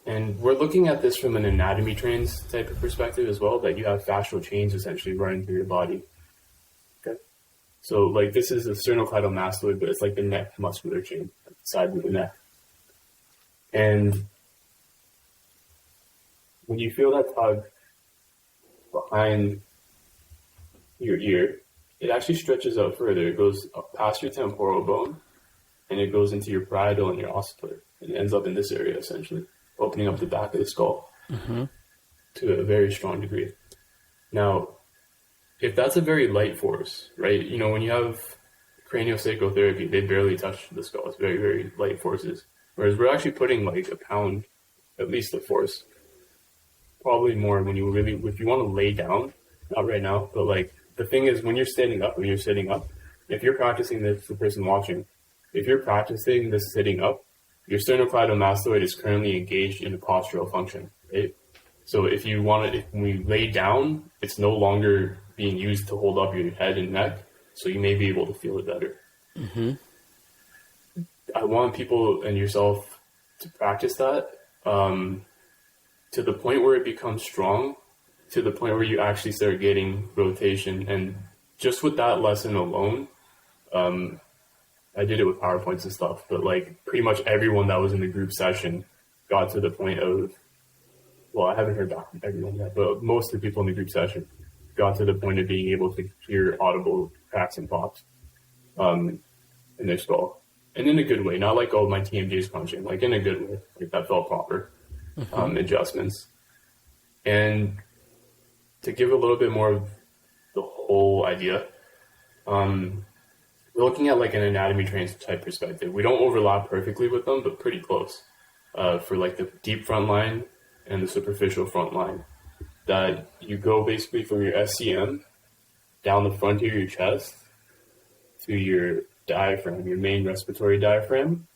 And we're looking at this from an anatomy trains type of perspective as well, that you have fascial chains essentially running through your body. Okay. So like this is a sternocleidomastoid, but it's like the neck muscular chain at the side of the neck. And when you feel that tug behind your ear, it actually stretches out further. It goes up past your temporal bone, and it goes into your parietal and your occipital. And it ends up in this area, essentially, opening up the back of the skull to a very strong degree. Now, if that's a very light force, right? You know, when you have craniosacral therapy, they barely touch the skull. It's very, very light forces. Whereas we're actually putting like a pound, at least the force, probably more when you really, if you want to lay down, not right now, but like the thing is when you're sitting up, if you're practicing this for the person watching, if you're practicing this sitting up, your sternocleidomastoid is currently engaged in a postural function, right? So if when we lay down, it's no longer being used to hold up your head and neck, so you may be able to feel it better. Mm-hmm. I want people and yourself to practice that to the point where it becomes strong, to the point where you actually start getting rotation. And just with that lesson alone, I did it with PowerPoints and stuff, but like pretty much everyone that was in the group session got to the point of, well, I haven't heard back from everyone yet, but most of the people in the group session got to the point of being able to hear audible cracks and pops in their skull. And in a good way, not like, oh, my TMJ is crunching, like in a good way, like that felt proper adjustments. And to give a little bit more of the whole idea, we're looking at like an anatomy trains type perspective. We don't overlap perfectly with them, but pretty close for like the deep front line and the superficial front line. That you go basically from your SCM down the front of your chest to your diaphragm, your main respiratory diaphragm,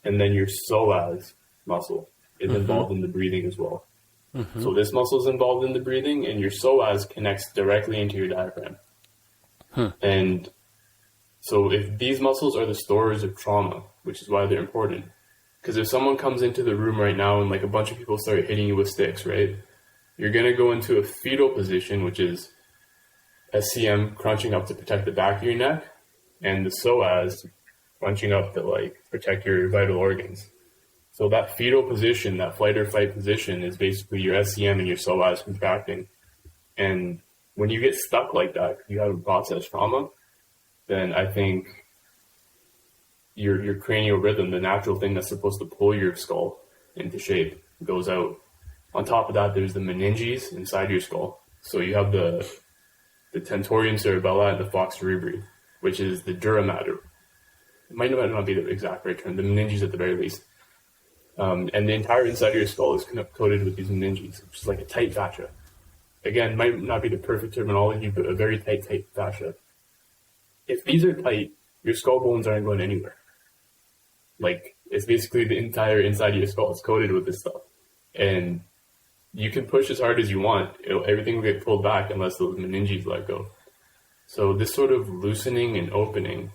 and then your psoas muscle is involved in the breathing as well. So this muscle is involved in the breathing, and your psoas connects directly into your diaphragm. And so if these muscles are the storers of trauma, which is why they're important, because if someone comes into the room right now and like a bunch of people start hitting you with sticks, right? You're going to go into a fetal position, which is SCM crunching up to protect the back of your neck, and the psoas crunching up to like protect your vital organs. So that fetal position, that flight or fight position, is basically your SCM and your psoas contracting. And when you get stuck like that, you haven't processed trauma, then I think your cranial rhythm, the natural thing that's supposed to pull your skull into shape, goes out. On top of that, there's the meninges inside your skull. So you have the tentorium cerebelli and the falx cerebri, which is the dura mater. It might not be the exact right term, the meninges at the very least. And the entire inside of your skull is coated with these meninges, which is like a tight fascia. Again, might not be the perfect terminology, but a very tight fascia. If these are tight, your skull bones aren't going anywhere. Like, it's basically the entire inside of your skull is coated with this stuff. And you can push as hard as you want. Everything will get pulled back unless those meninges let go. So this sort of loosening and opening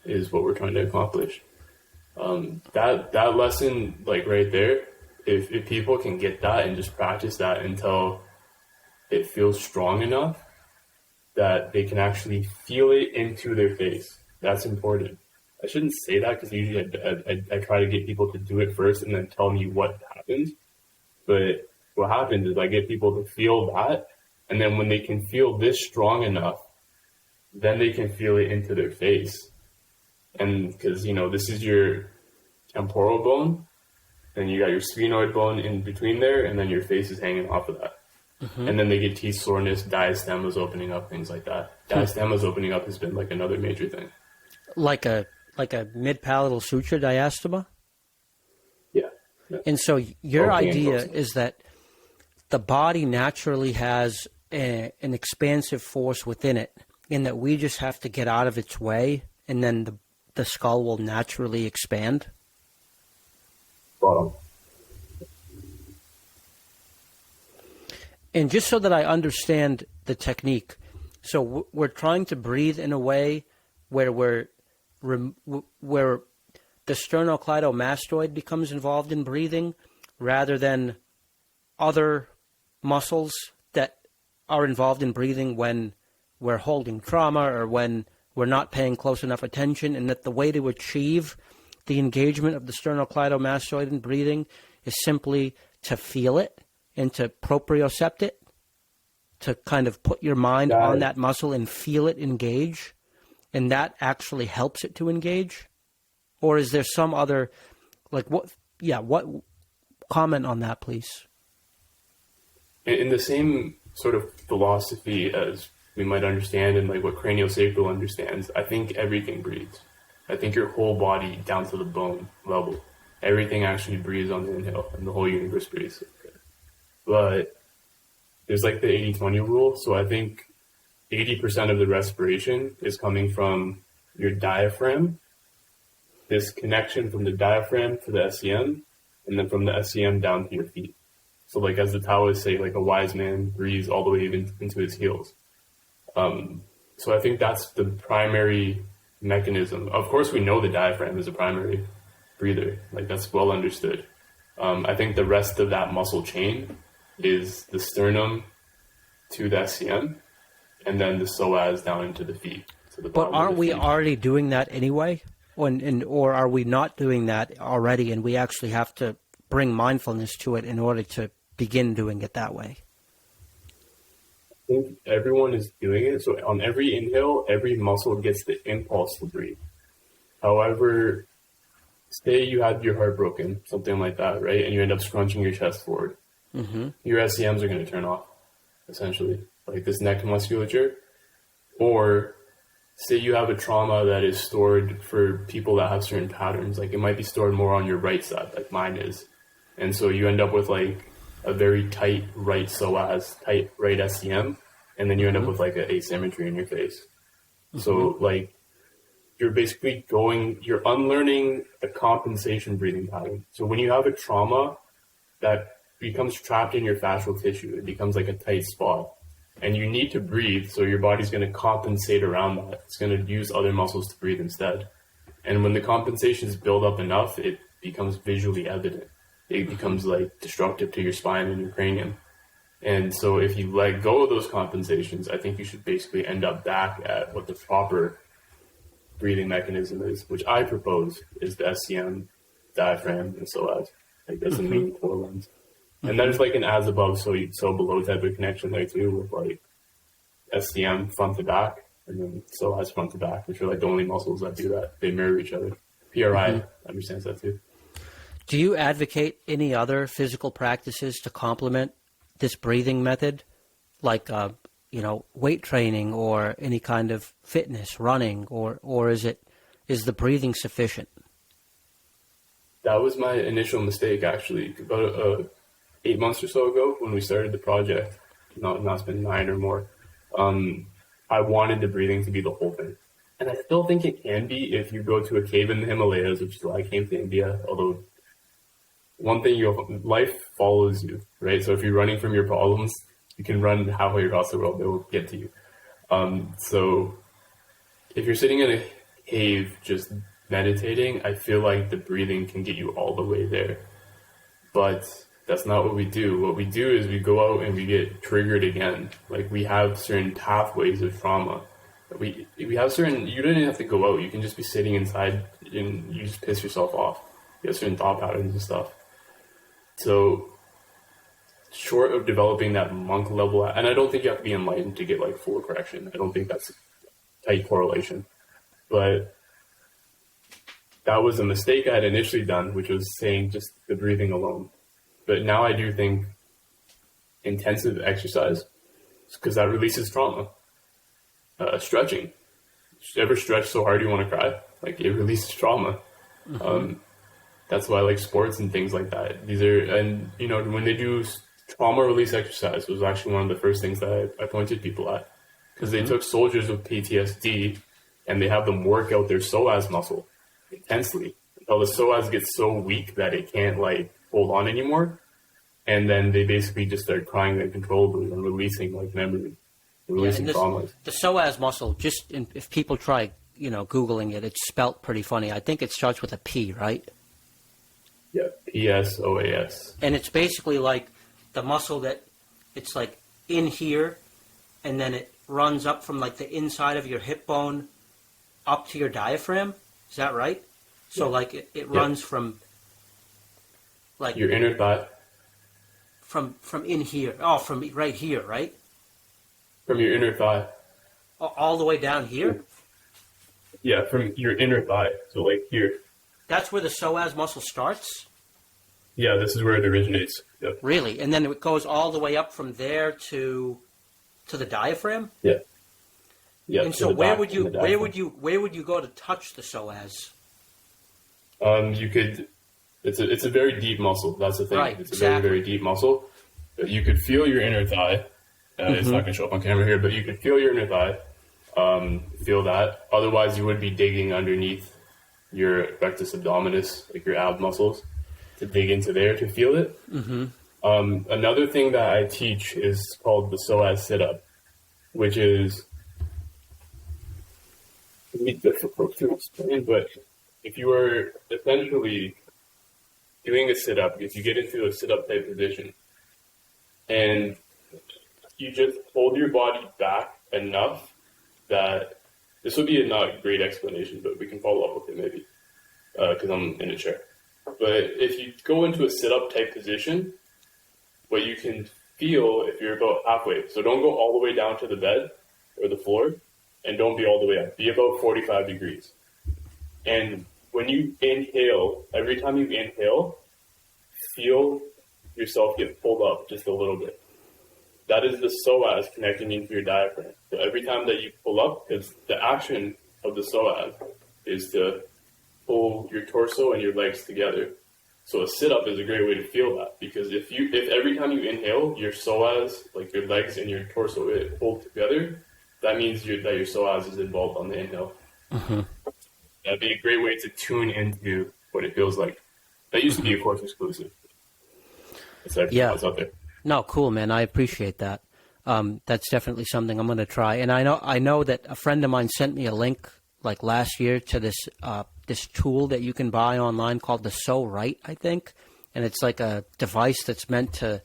is what we're trying to accomplish. That lesson, like right there, if people can get that and just practice that until it feels strong enough that they can actually feel it into their face. That's important. I shouldn't say that because usually I try to get people to do it first and then tell me what happens. But what happens is I get people to feel that, and then when they can feel this strong enough, then they can feel it into their face. And because, this is your temporal bone, then you got your sphenoid bone in between there, and then your face is hanging off of that. Mm-hmm. And then they get teeth soreness, diastemas opening up, things like that. Diastemas opening up has been like another major thing. Like a mid-palatal suture diastema? Yeah. And so your idea is that the body naturally has an expansive force within it, in that we just have to get out of its way, and then the skull will naturally expand? Bottom. And just so that I understand the technique, so we're trying to breathe in a way where where the sternocleidomastoid becomes involved in breathing rather than other muscles that are involved in breathing when we're holding trauma or when we're not paying close enough attention, and that the way to achieve the engagement of the sternocleidomastoid in breathing is simply to feel it and to propriocept it, to kind of put your mind on that muscle and feel it engage, and that actually helps it to engage? Or is there some other, what comment on that, please? In the same sort of philosophy as we might understand and like what craniosacral understands, I think everything breathes. I think your whole body down to the bone level, everything actually breathes on the inhale, and the whole universe breathes. But there's like the 80-20 rule. So I think 80% of the respiration is coming from your diaphragm, this connection from the diaphragm to the SEM, and then from the SEM down to your feet. So like as the Taoists say, like a wise man breathes all the way into his heels. So I think that's the primary mechanism. Of course, we know the diaphragm is a primary breather. Like that's well understood. I think the rest of that muscle chain is the sternum to the SCM, and then the psoas down into the feet. But aren't we already doing that anyway? Or are we not doing that already, and we actually have to bring mindfulness to it in order to begin doing it that way? I think everyone is doing it. So on every inhale, every muscle gets the impulse to breathe. However, say you had your heart broken, something like that, right? And you end up scrunching your chest forward. Mm-hmm. Your SCMs are going to turn off, essentially, like this neck musculature. Or say you have a trauma that is stored for people that have certain patterns, like it might be stored more on your right side, like mine is. And so you end up with like a very tight right psoas, tight right SCM, and then you end up with like an asymmetry in your face. Mm-hmm. So like you're basically you're unlearning a compensation breathing pattern. So when you have a trauma that becomes trapped in your fascial tissue, it becomes like a tight spot. And you need to breathe, so your body's going to compensate around that. It's going to use other muscles to breathe instead. And when the compensations build up enough, it becomes visually evident. It becomes like destructive to your spine and your cranium. And so if you let go of those compensations, I think you should basically end up back at what the proper breathing mechanism is, which I propose is the SCM, diaphragm, and psoas. Like that's the main core ones. And then it's like an as above, so below type of connection there too, with like SCM front to back, and then psoas front to back, which are like the only muscles that do that. They mirror each other. PRI understands that too. Do you advocate any other physical practices to complement this breathing method, like weight training or any kind of fitness, running, or is the breathing sufficient? That was my initial mistake, actually. About 8 months or so ago, when we started the project, now it's been 9 or more, I wanted the breathing to be the whole thing. And I still think it can be if you go to a cave in the Himalayas, which is why I came to India, although one thing, life follows you, right? So if you're running from your problems, you can run halfway across the world, they will get to you. So if you're sitting in a cave just meditating, I feel like the breathing can get you all the way there. But that's not what we do. What we do is we go out and we get triggered again. Like, we have certain pathways of trauma. We have certain, you don't even have to go out. You can just be sitting inside and you just piss yourself off. You have certain thought patterns and stuff. So short of developing that monk level, and I don't think you have to be enlightened to get like full correction. I don't think that's a tight correlation. But that was a mistake I had initially done, which was saying just the breathing alone. But now I do think intensive exercise, because that releases trauma. Stretching. You ever stretch so hard you want to cry? Like, it releases trauma. That's why I like sports and things like that. These are, and when they do trauma release exercise, was actually one of the first things that I pointed people at, because they took soldiers with PTSD and they have them work out their psoas muscle intensely until the psoas gets so weak that it can't like hold on anymore, and then they basically just start crying uncontrollably and releasing like memory, releasing traumas. The psoas muscle, if people try Googling it, it's spelt pretty funny. I think it starts with a P, right? Yeah, Psoas. And it's basically like the muscle that it's like in here, and then it runs up from like the inside of your hip bone up to your diaphragm. Is that right? So like it runs from like your inner thigh. From in here. Oh, from right here, right? From your inner thigh. All the way down here? Yeah, from your inner thigh. So like here. That's where the psoas muscle starts? Yeah, this is where it originates. Yep. Really? And then it goes all the way up from there to the diaphragm? Yeah. Yeah. And so where would you go to touch the psoas? You could. It's a very deep muscle. That's the thing. Right, it's a very, very deep muscle. You could feel your inner thigh. It's not going to show up on camera here, but you could feel your inner thigh. Feel that. Otherwise, you would be digging underneath your rectus abdominis, like your ab muscles, to dig into there to feel it. Another thing that I teach is called the psoas sit-up, which is difficult to explain, but if you are essentially doing a sit-up, if you get into a sit-up type position, and you just hold your body back enough that, this would be a not great explanation, but we can follow up with it maybe, because I'm in a chair. But if you go into a sit-up type position, what you can feel if you're about halfway, so don't go all the way down to the bed or the floor, and don't be all the way up. Be about 45 degrees. And when you inhale, every time you inhale, feel yourself get pulled up just a little bit. That is the psoas connecting into your diaphragm. So every time that you pull up, because the action of the psoas is to pull your torso and your legs together. So a sit-up is a great way to feel that, because if every time you inhale, your psoas, like your legs and your torso, it pulled together, that means that your psoas is involved on the inhale. That'd be a great way to tune into what it feels like. That used to be a course exclusive. It's actually out there. No, cool, man. I appreciate that. That's definitely something I'm going to try. And I know that a friend of mine sent me a link like last year to this tool that you can buy online called the So Right, I think. And it's like a device that's meant to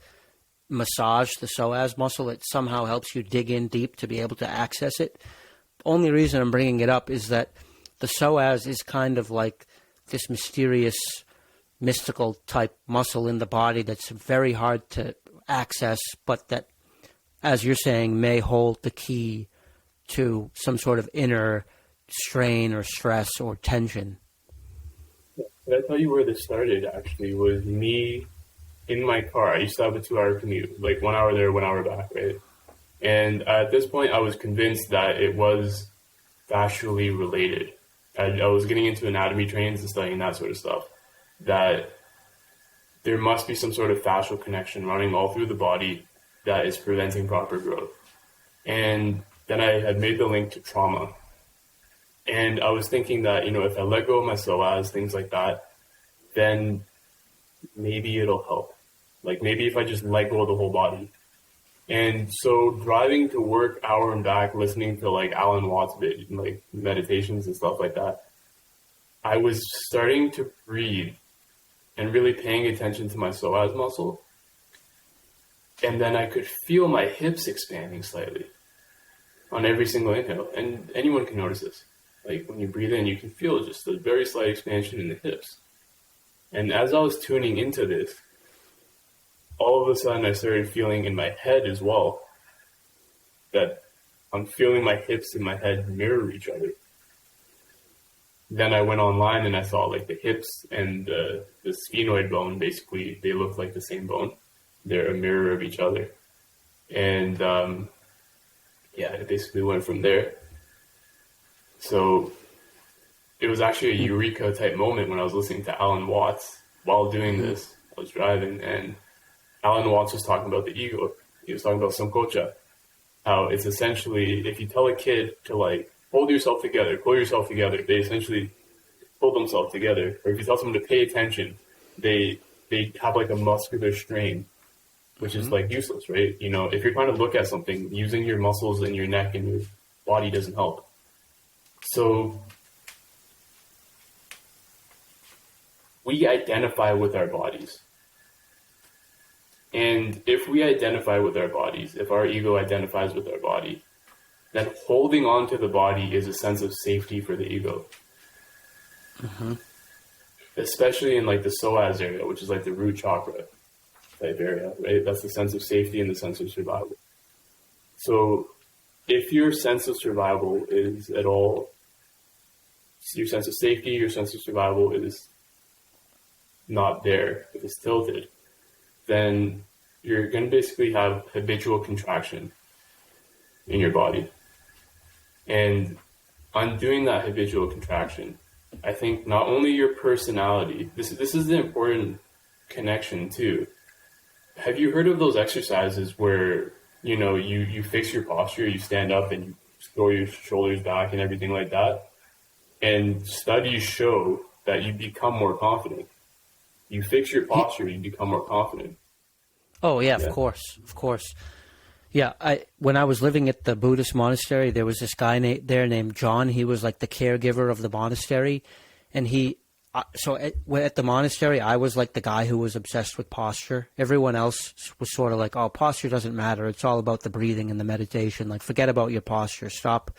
massage the psoas muscle. It somehow helps you dig in deep to be able to access it. Only reason I'm bringing it up is that the psoas is kind of like this mysterious, mystical type muscle in the body that's very hard to access, but that as you're saying, may hold the key to some sort of inner strain or stress or tension. Did I tell you where this started, actually? Was me in my car. I used to have a 2-hour commute, like 1 hour there, 1 hour back, right? And at this point, I was convinced that it was fascially related. I was getting into anatomy trains and studying that sort of stuff, that there must be some sort of fascial connection running all through the body that is preventing proper growth. And then I had made the link to trauma. And I was thinking that, if I let go of my psoas, things like that, then maybe it'll help. Like maybe if I just let go of the whole body. And so driving to work, hour and back, listening to like Alan Watts, like meditations and stuff like that, I was starting to breathe and really paying attention to my psoas muscle. And then I could feel my hips expanding slightly on every single inhale. And anyone can notice this. Like when you breathe in, you can feel just a very slight expansion in the hips. And as I was tuning into this, all of a sudden I started feeling in my head as well that I'm feeling my hips and my head mirror each other. Then I went online and I saw like the hips and the sphenoid bone, basically, they look like the same bone. They're a mirror of each other. And it basically went from there. So it was actually a eureka type moment when I was listening to Alan Watts while doing this. I was driving and Alan Watts was talking about the ego. He was talking about Sankocha. How it's essentially, if you tell a kid to like, hold yourself together, pull yourself together, they essentially pull themselves together. Or if you tell someone to pay attention, they have like a muscular strain, which is like useless, right? If you're trying to look at something, using your muscles in your neck and your body doesn't help. So we identify with our bodies. And if we identify with our bodies, if our ego identifies with our body, then holding on to the body is a sense of safety for the ego. Mm-hmm. Especially in like the psoas area, which is like the root chakra type area, right? That's the sense of safety and the sense of survival. So if your sense of survival is at all, your sense of safety, your sense of survival is not there, if it's tilted, then you're going to basically have habitual contraction in your body. And undoing that habitual contraction, I think not only your personality, this is the important connection too. Have you heard of those exercises where, you fix your posture, you stand up and you throw your shoulders back and everything like that? And studies show that you become more confident. You fix your posture, you become more confident. Oh, yeah, of course. Yeah, when I was living at the Buddhist monastery, there was this guy there named John. He was like the caregiver of the monastery. And at the monastery, I was like the guy who was obsessed with posture. Everyone else was sort of like, oh, posture doesn't matter. It's all about the breathing and the meditation. Like, forget about your posture. Stop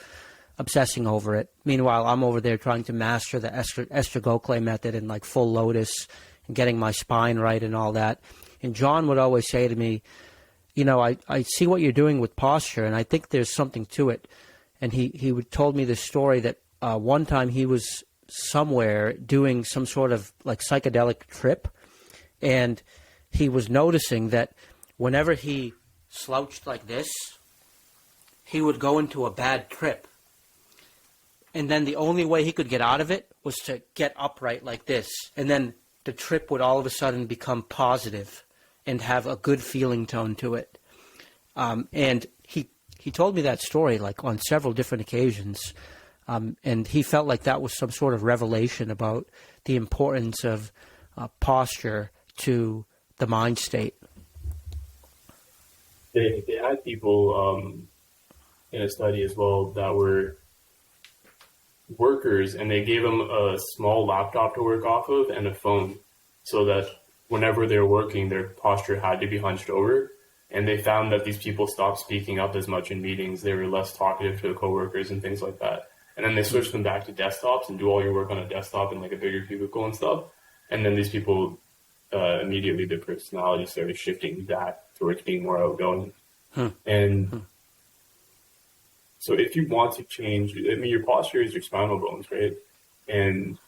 obsessing over it. Meanwhile, I'm over there trying to master the Esther Gokhale method and like full lotus and getting my spine right and all that. And John would always say to me, I see what you're doing with posture, and I think there's something to it. And he would told me this story that one time he was somewhere doing some sort of like psychedelic trip, and he was noticing that whenever he slouched like this, he would go into a bad trip. And then the only way he could get out of it was to get upright like this. And then the trip would all of a sudden become positive and have a good feeling tone to it. And he told me that story like on several different occasions. And he felt like that was some sort of revelation about the importance of posture to the mind state. They had people in a study as well that were workers, and they gave them a small laptop to work off of and a phone, so that whenever they're working, their posture had to be hunched over. And they found that these people stopped speaking up as much in meetings. They were less talkative to the coworkers and things like that. And then they switched them back to desktops and do all your work on a desktop in like a bigger cubicle and stuff. And then these people, immediately their personality started shifting back towards being more outgoing. And so if you want to change, I mean, your posture is your spinal bones, right? And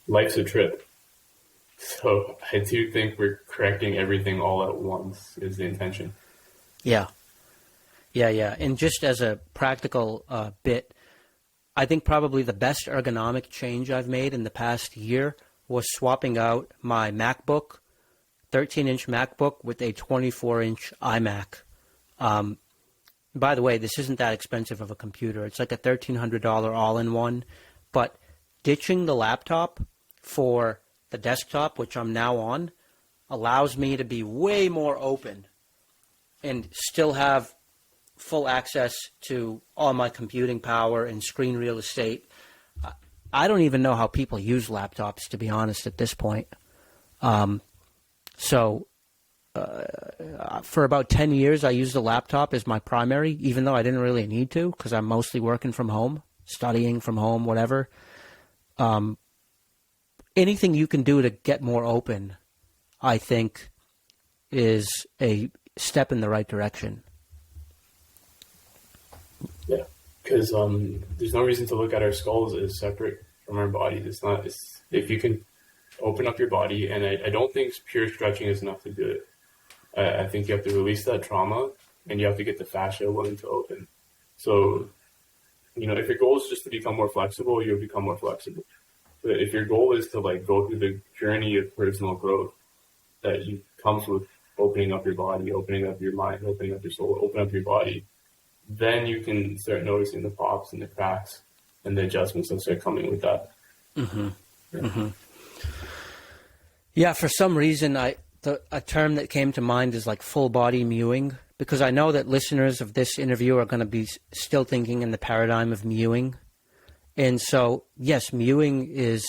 life's a trip. So I do think we're correcting everything all at once is the intention. Yeah. And just as a practical bit, I think probably the best ergonomic change I've made in the past year was swapping out my MacBook, 13-inch MacBook, with a 24-inch iMac. By the way, this isn't that expensive of a computer. It's like a $1,300 all-in-one. But ditching the laptop for the desktop, which I'm now on, allows me to be way more open and still have full access to all my computing power and screen real estate. I don't even know how people use laptops, to be honest, at this point. So for about 10 years, I used a laptop as my primary, even though I didn't really need to, because I'm mostly working from home, studying from home, whatever. Anything you can do to get more open, I think, is a step in the right direction. Yeah, because there's no reason to look at our skulls as separate from our bodies. It's not. If you can open up your body, and I don't think pure stretching is enough to do it. I think you have to release that trauma, and you have to get the fascia willing to open. So, if your goal is just to become more flexible, you'll become more flexible. But if your goal is to go through the journey of personal growth that comes with opening up your body, opening up your mind, opening up your soul, open up your body, then you can start noticing the pops and the cracks and the adjustments that start coming with that. Yeah, for some reason, a term that came to mind is like full body mewing, because I know that listeners of this interview are going to be still thinking in the paradigm of mewing. And so, yes, mewing is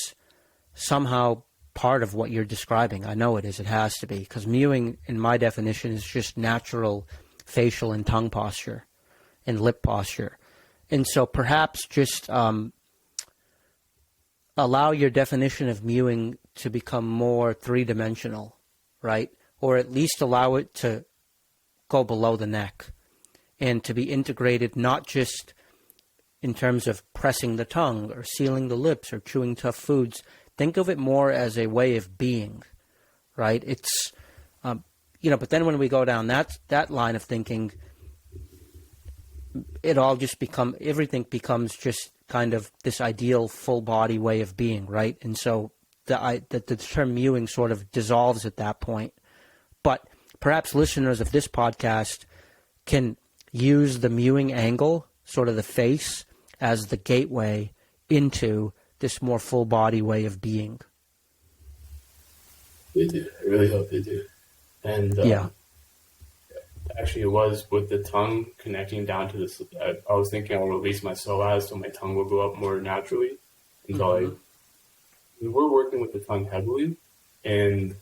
somehow part of what you're describing. I know it is. It has to be, because mewing, in my definition, is just natural facial and tongue posture and lip posture. And so perhaps just allow your definition of mewing to become more three-dimensional, right? Or at least allow it to go below the neck and to be integrated not just in terms of pressing the tongue or sealing the lips or chewing tough foods. Think of it more as a way of being, right? It's, but then when we go down that line of thinking, everything becomes just kind of this ideal full body way of being, right? And so the term mewing sort of dissolves at that point. But perhaps listeners of this podcast can use the mewing angle, sort of the face, as the gateway into this more full body way of being. They do. I really hope they do. And actually, it was with the tongue connecting down to this. I was thinking I'll release my psoas so my tongue will go up more naturally. Until we're working with the tongue heavily, and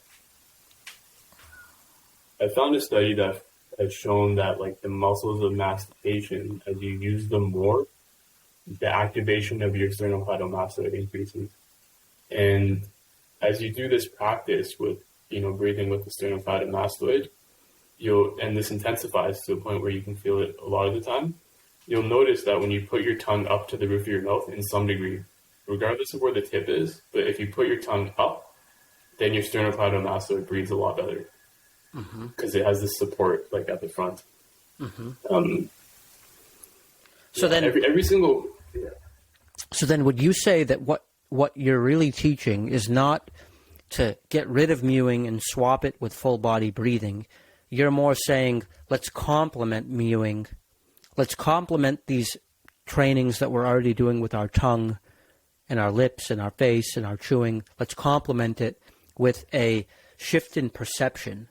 I found a study that has shown that the muscles of mastication, as you use them more, the activation of your sternocleidomastoid increases. And as you do this practice with, breathing with the sternocleidomastoid, and this intensifies to a point where you can feel it a lot of the time, you'll notice that when you put your tongue up to the roof of your mouth in some degree, regardless of where the tip is, but if you put your tongue up, then your sternocleidomastoid breathes a lot better because it has this support at the front. So then every single... Yeah. So then would you say that what you're really teaching is not to get rid of mewing and swap it with full body breathing? You're more saying, let's complement mewing. Let's complement these trainings that we're already doing with our tongue and our lips and our face and our chewing. Let's complement it with a shift in perception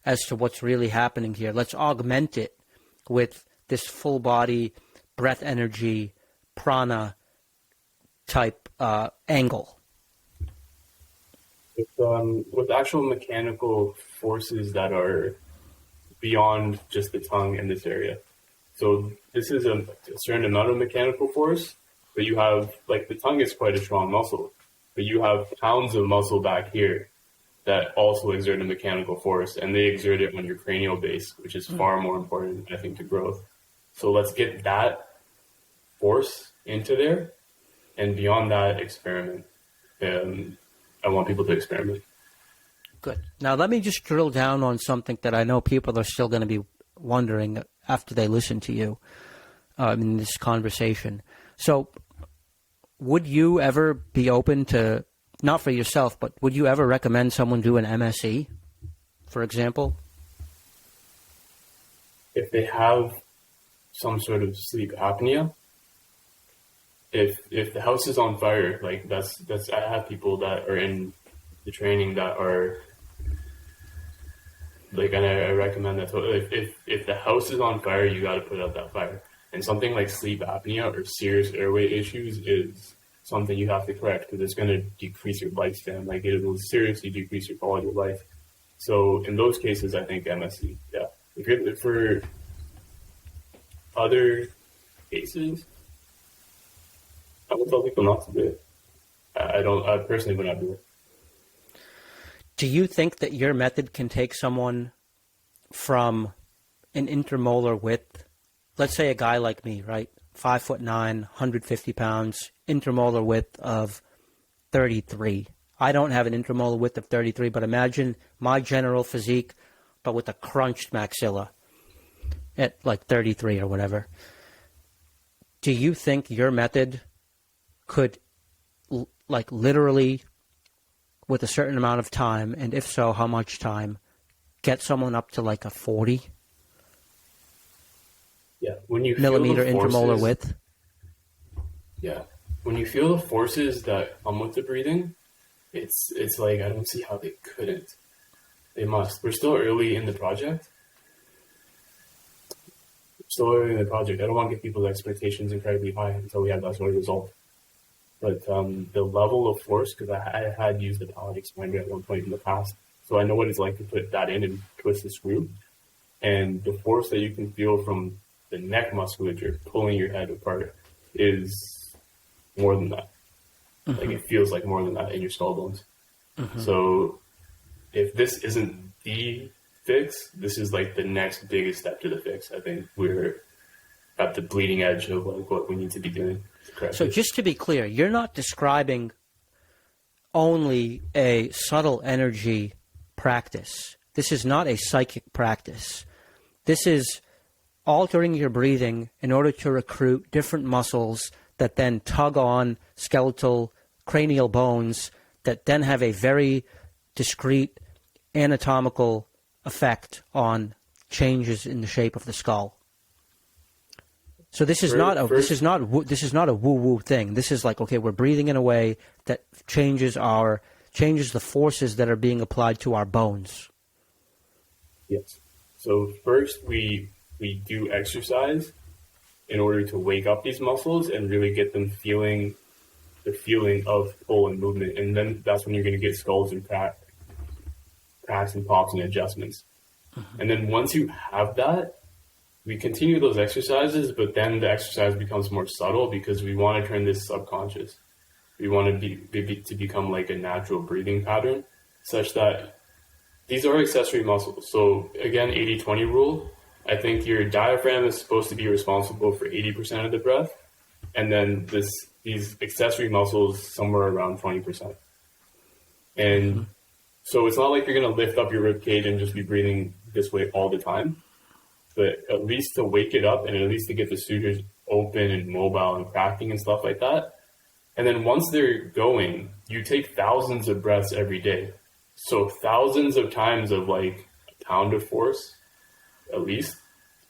as to what's really happening here. Let's augment it with this full body breath energy, prana type angle. With actual mechanical forces that are beyond just the tongue in this area. So this is a certain amount of mechanical force, but you have, the tongue is quite a strong muscle, but you have pounds of muscle back here that also exert a mechanical force, and they exert it on your cranial base, which is far more important, I think, to growth. So let's get that force into there, and beyond that, experiment. I want people to experiment. Good. Now, let me just drill down on something that I know people are still going to be wondering after they listen to you in this conversation. So, would you ever be open to, not for yourself, but would you ever recommend someone do an MSE, for example? If they have some sort of sleep apnea, if the house is on fire, like that's I have people that are in the training that are like, and I recommend that. So if the house is on fire, you got to put out that fire. And something like sleep apnea or serious airway issues is something you have to correct, because it's going to decrease your lifespan. Like, it will seriously decrease your quality of life. So in those cases, I think MSE. Yeah. For other cases, I would tell people not to do it. I personally would not do it. Do you think that your method can take someone from an intermolar width, let's say a guy like me, right? 5'9", 150 pounds, intermolar width of 33. I don't have an intermolar width of 33, but imagine my general physique, but with a crunched maxilla at like 33 or whatever. Do you think your method could, like, literally, with a certain amount of time, and if so, how much time, get someone up to like a 40? Yeah, when you millimeter feel the forces, intermolar width. Yeah, when you feel the forces that come with the breathing, it's like, I don't see how they couldn't. They must. We're still early in the project. I don't want to get people's expectations incredibly high until we have that sort of result. But the level of force, because I had used a palate expander at one point in the past, so I know what it's like to put that in and twist the screw. And the force that you can feel from the neck musculature pulling your head apart is more than that. Mm-hmm. Like, it feels like more than that in your skull bones. Mm-hmm. So if this isn't the fix, this is like the next biggest step to the fix. I think we're at the bleeding edge of like what we need to be doing. So just to be clear, you're not describing only a subtle energy practice. This is not a psychic practice. This is altering your breathing in order to recruit different muscles that then tug on skeletal cranial bones that then have a very discrete anatomical effect on changes in the shape of the skull. So this is not a woo-woo thing. This is like, okay, we're breathing in a way that changes the forces that are being applied to our bones. Yes. So first we do exercise in order to wake up these muscles and really get them feeling the feeling of pull and movement, and then that's when you're going to get skulls and cracks and pops and adjustments. Mm-hmm. And then once you have that, we continue those exercises, but then the exercise becomes more subtle because we want to turn this subconscious. We want to become like a natural breathing pattern, such that these are accessory muscles. So again, 80-20 rule. I think your diaphragm is supposed to be responsible for 80% of the breath, and then these accessory muscles somewhere around 20%. And so it's not like you're going to lift up your rib cage and just be breathing this way all the time, but at least to wake it up and at least to get the sutures open and mobile and cracking and stuff like that. And then once they're going, you take thousands of breaths every day. So thousands of times of like a pound of force, at least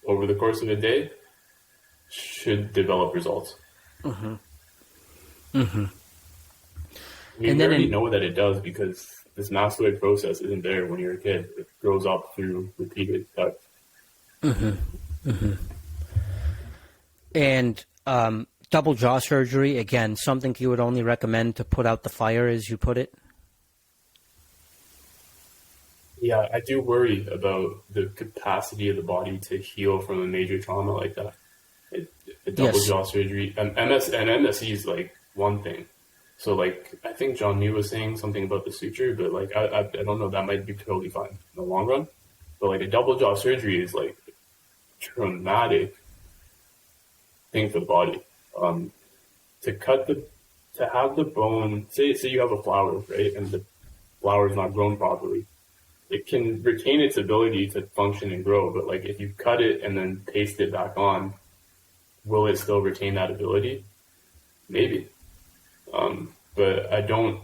over the course of a day, should develop results. Mm-hmm. Mm-hmm. We already know that it does, because this mastoid process isn't there when you're a kid. It grows up through repeated touch. Mm-hmm. Mm-hmm. And double jaw surgery, again, something you would only recommend to put out the fire, as you put it? Yeah, I do worry about the capacity of the body to heal from a major trauma like that. A double jaw surgery, MSE is like one thing, So like, I think John New was saying something about the suture, but like, I don't know, that might be totally fine in the long run. But like a double jaw surgery is like a traumatic thing for the body. To have the bone, say you have a flower, right? And the flower is not grown properly. It can retain its ability to function and grow, but like if you cut it and then paste it back on, will it still retain that ability? Maybe. But I don't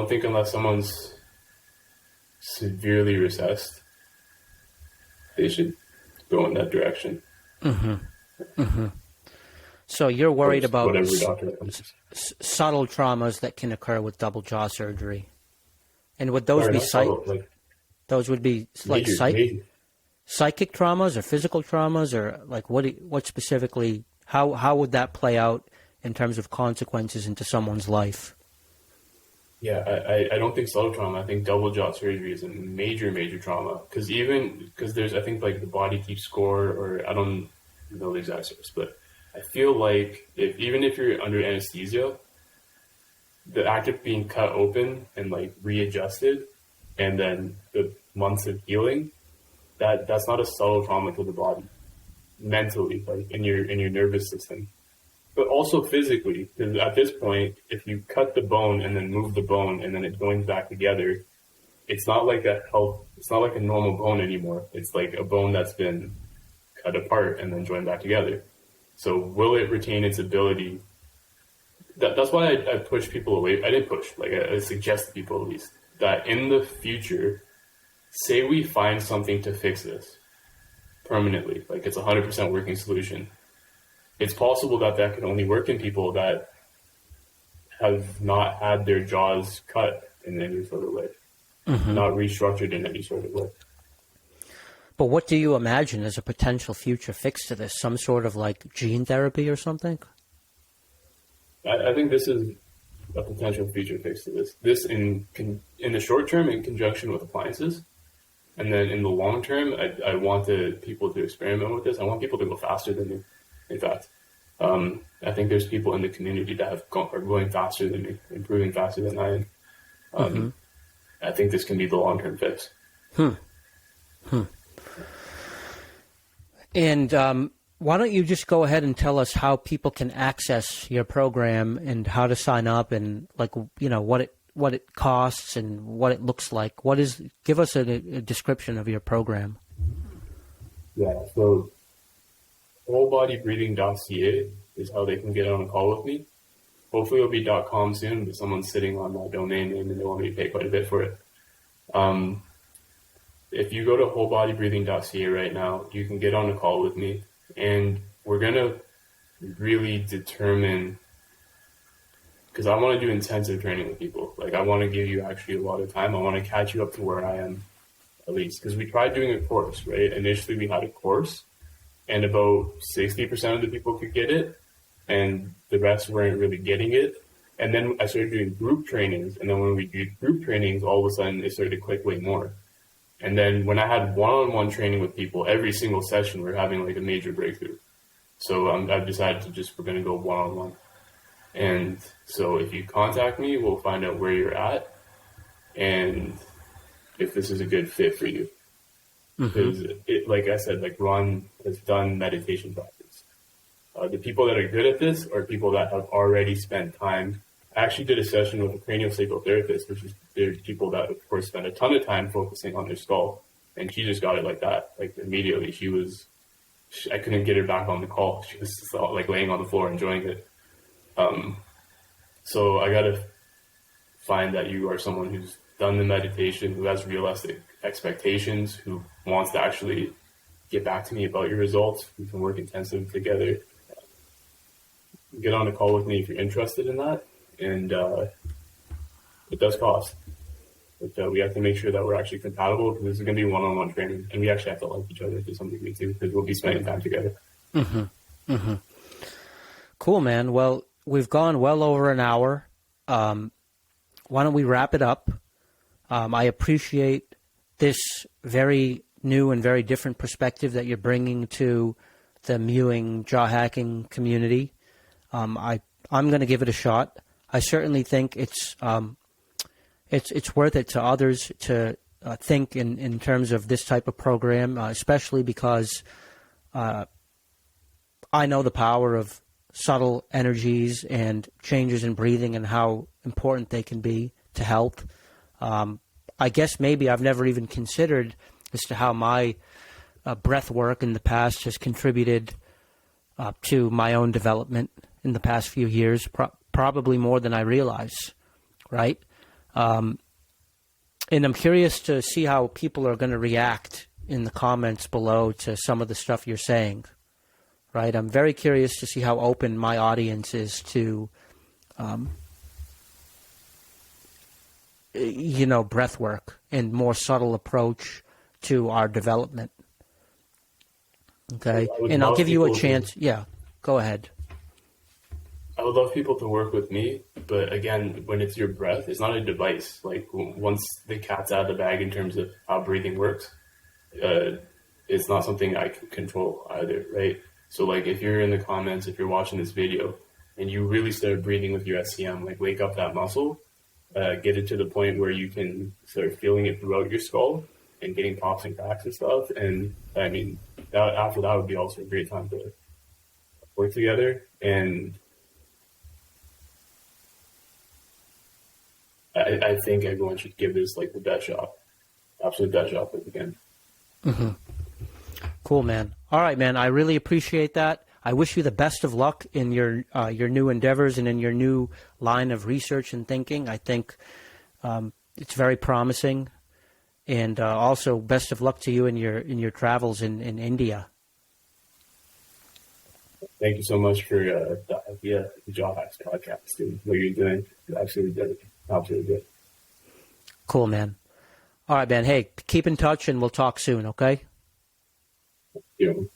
think unless someone's severely recessed, they should go in that direction. So you're worried about subtle traumas that can occur with double jaw surgery, and would those be those would be like psychic traumas or physical traumas, or like what specifically? How would that play out in terms of consequences into someone's life? Yeah, I don't think subtle trauma. I think double jaw surgery is a major trauma, because there's, I think, like the body keeps score, or I don't know the exact source, but I feel like even if you're under anesthesia, the act of being cut open and like readjusted, and then the months of healing, that's not a subtle trauma to the body, mentally, like in your nervous system, but also physically, because at this point, if you cut the bone and then move the bone and then it joins back together, it's not like it's not like a normal bone anymore. It's like a bone that's been cut apart and then joined back together. So will it retain its ability? That's why I push people away. I didn't push, like I suggest to people at least, that in the future, say we find something to fix this permanently, like it's 100% working solution. It's possible that could only work in people that have not had their jaws cut in any sort of way, not restructured in any sort of way. But what do you imagine as a potential future fix to this? Some sort of like gene therapy or something? I think this is a potential future fix to this. This in the short term in conjunction with appliances. And then in the long term, I want people to experiment with this. I want people to go faster than me. In fact, I think there's people in the community that are going faster than me, improving faster than I am. I think this can be the long-term fix. And why don't you just go ahead and tell us how people can access your program and how to sign up, and like, you know, what it costs and what it looks like. Give us a description of your program. Yeah, so wholebodybreathing.ca is how they can get on a call with me. Hopefully it'll be .com soon, but someone's sitting on my domain name and they want me to pay quite a bit for it. If you go to wholebodybreathing.ca right now, you can get on a call with me, and we're going to really determine, because I want to do intensive training with people. Like, I want to give you actually a lot of time. I want to catch you up to where I am, at least, because we tried doing a course, right? Initially we had a course, and about 60% of the people could get it, and the rest weren't really getting it. And then I started doing group trainings, and then when we did group trainings, all of a sudden it started to click way more. And then when I had one-on-one training with people, every single session we're having like a major breakthrough. So I've decided we're going to go one-on-one. And so if you contact me, we'll find out where you're at and if this is a good fit for you. Because like I said, like Ron has done meditation practice. The people that are good at this are people that have already spent time. I actually did a session with a cranial psychotherapist, which is there's people that, of course, spend a ton of time focusing on their skull. And she just got it like that. Like immediately, I couldn't get her back on the call. She was just like laying on the floor enjoying it. So I got to find that you are someone who's done the meditation, who has realistic expectations, who wants to actually get back to me about your results. We can work intensive together. Get on a call with me if you're interested in that. And it does cost. But we have to make sure that we're actually compatible, because this is going to be one-on-one training. And we actually have to like each other to some degree too, because we'll be spending time together. Cool, man. Well, we've gone well over an hour. Why don't we wrap it up? I appreciate this very new and very different perspective that you're bringing to the Mewing jaw hacking community. I'm going to give it a shot. I certainly think it's worth it to others to think in terms of this type of program, especially because I know the power of subtle energies and changes in breathing and how important they can be to health. I guess maybe I've never even considered as to how my breath work in the past has contributed to my own development in the past few years, probably more than I realize, right? And I'm curious to see how people are going to react in the comments below to some of the stuff you're saying, right? I'm very curious to see how open my audience is to, breath work and more subtle approach to our development. Okay, and I'll give you a chance. Yeah, go ahead. I would love people to work with me, but again, when it's your breath, it's not a device. Like once the cat's out of the bag in terms of how breathing works, it's not something I can control either, right? So like if you're in the comments, if you're watching this video and you really start breathing with your SCM, like wake up that muscle, get it to the point where you can start feeling it throughout your skull and getting pops and cracks and stuff. And I mean, after that would be also a great time to work together. And I think everyone should give this like the best shot, absolute best shot that they can. Mm-hmm. Cool, man. All right, man. I really appreciate that. I wish you the best of luck in your new endeavors and in your new line of research and thinking. I think it's very promising, and also best of luck to you in your travels in India. Thank you so much for the idea of the JawHacks podcast, dude. What you're doing is absolutely good. Absolutely good. Cool, man. All right, man. Hey, keep in touch, and we'll talk soon. Okay. Thank you.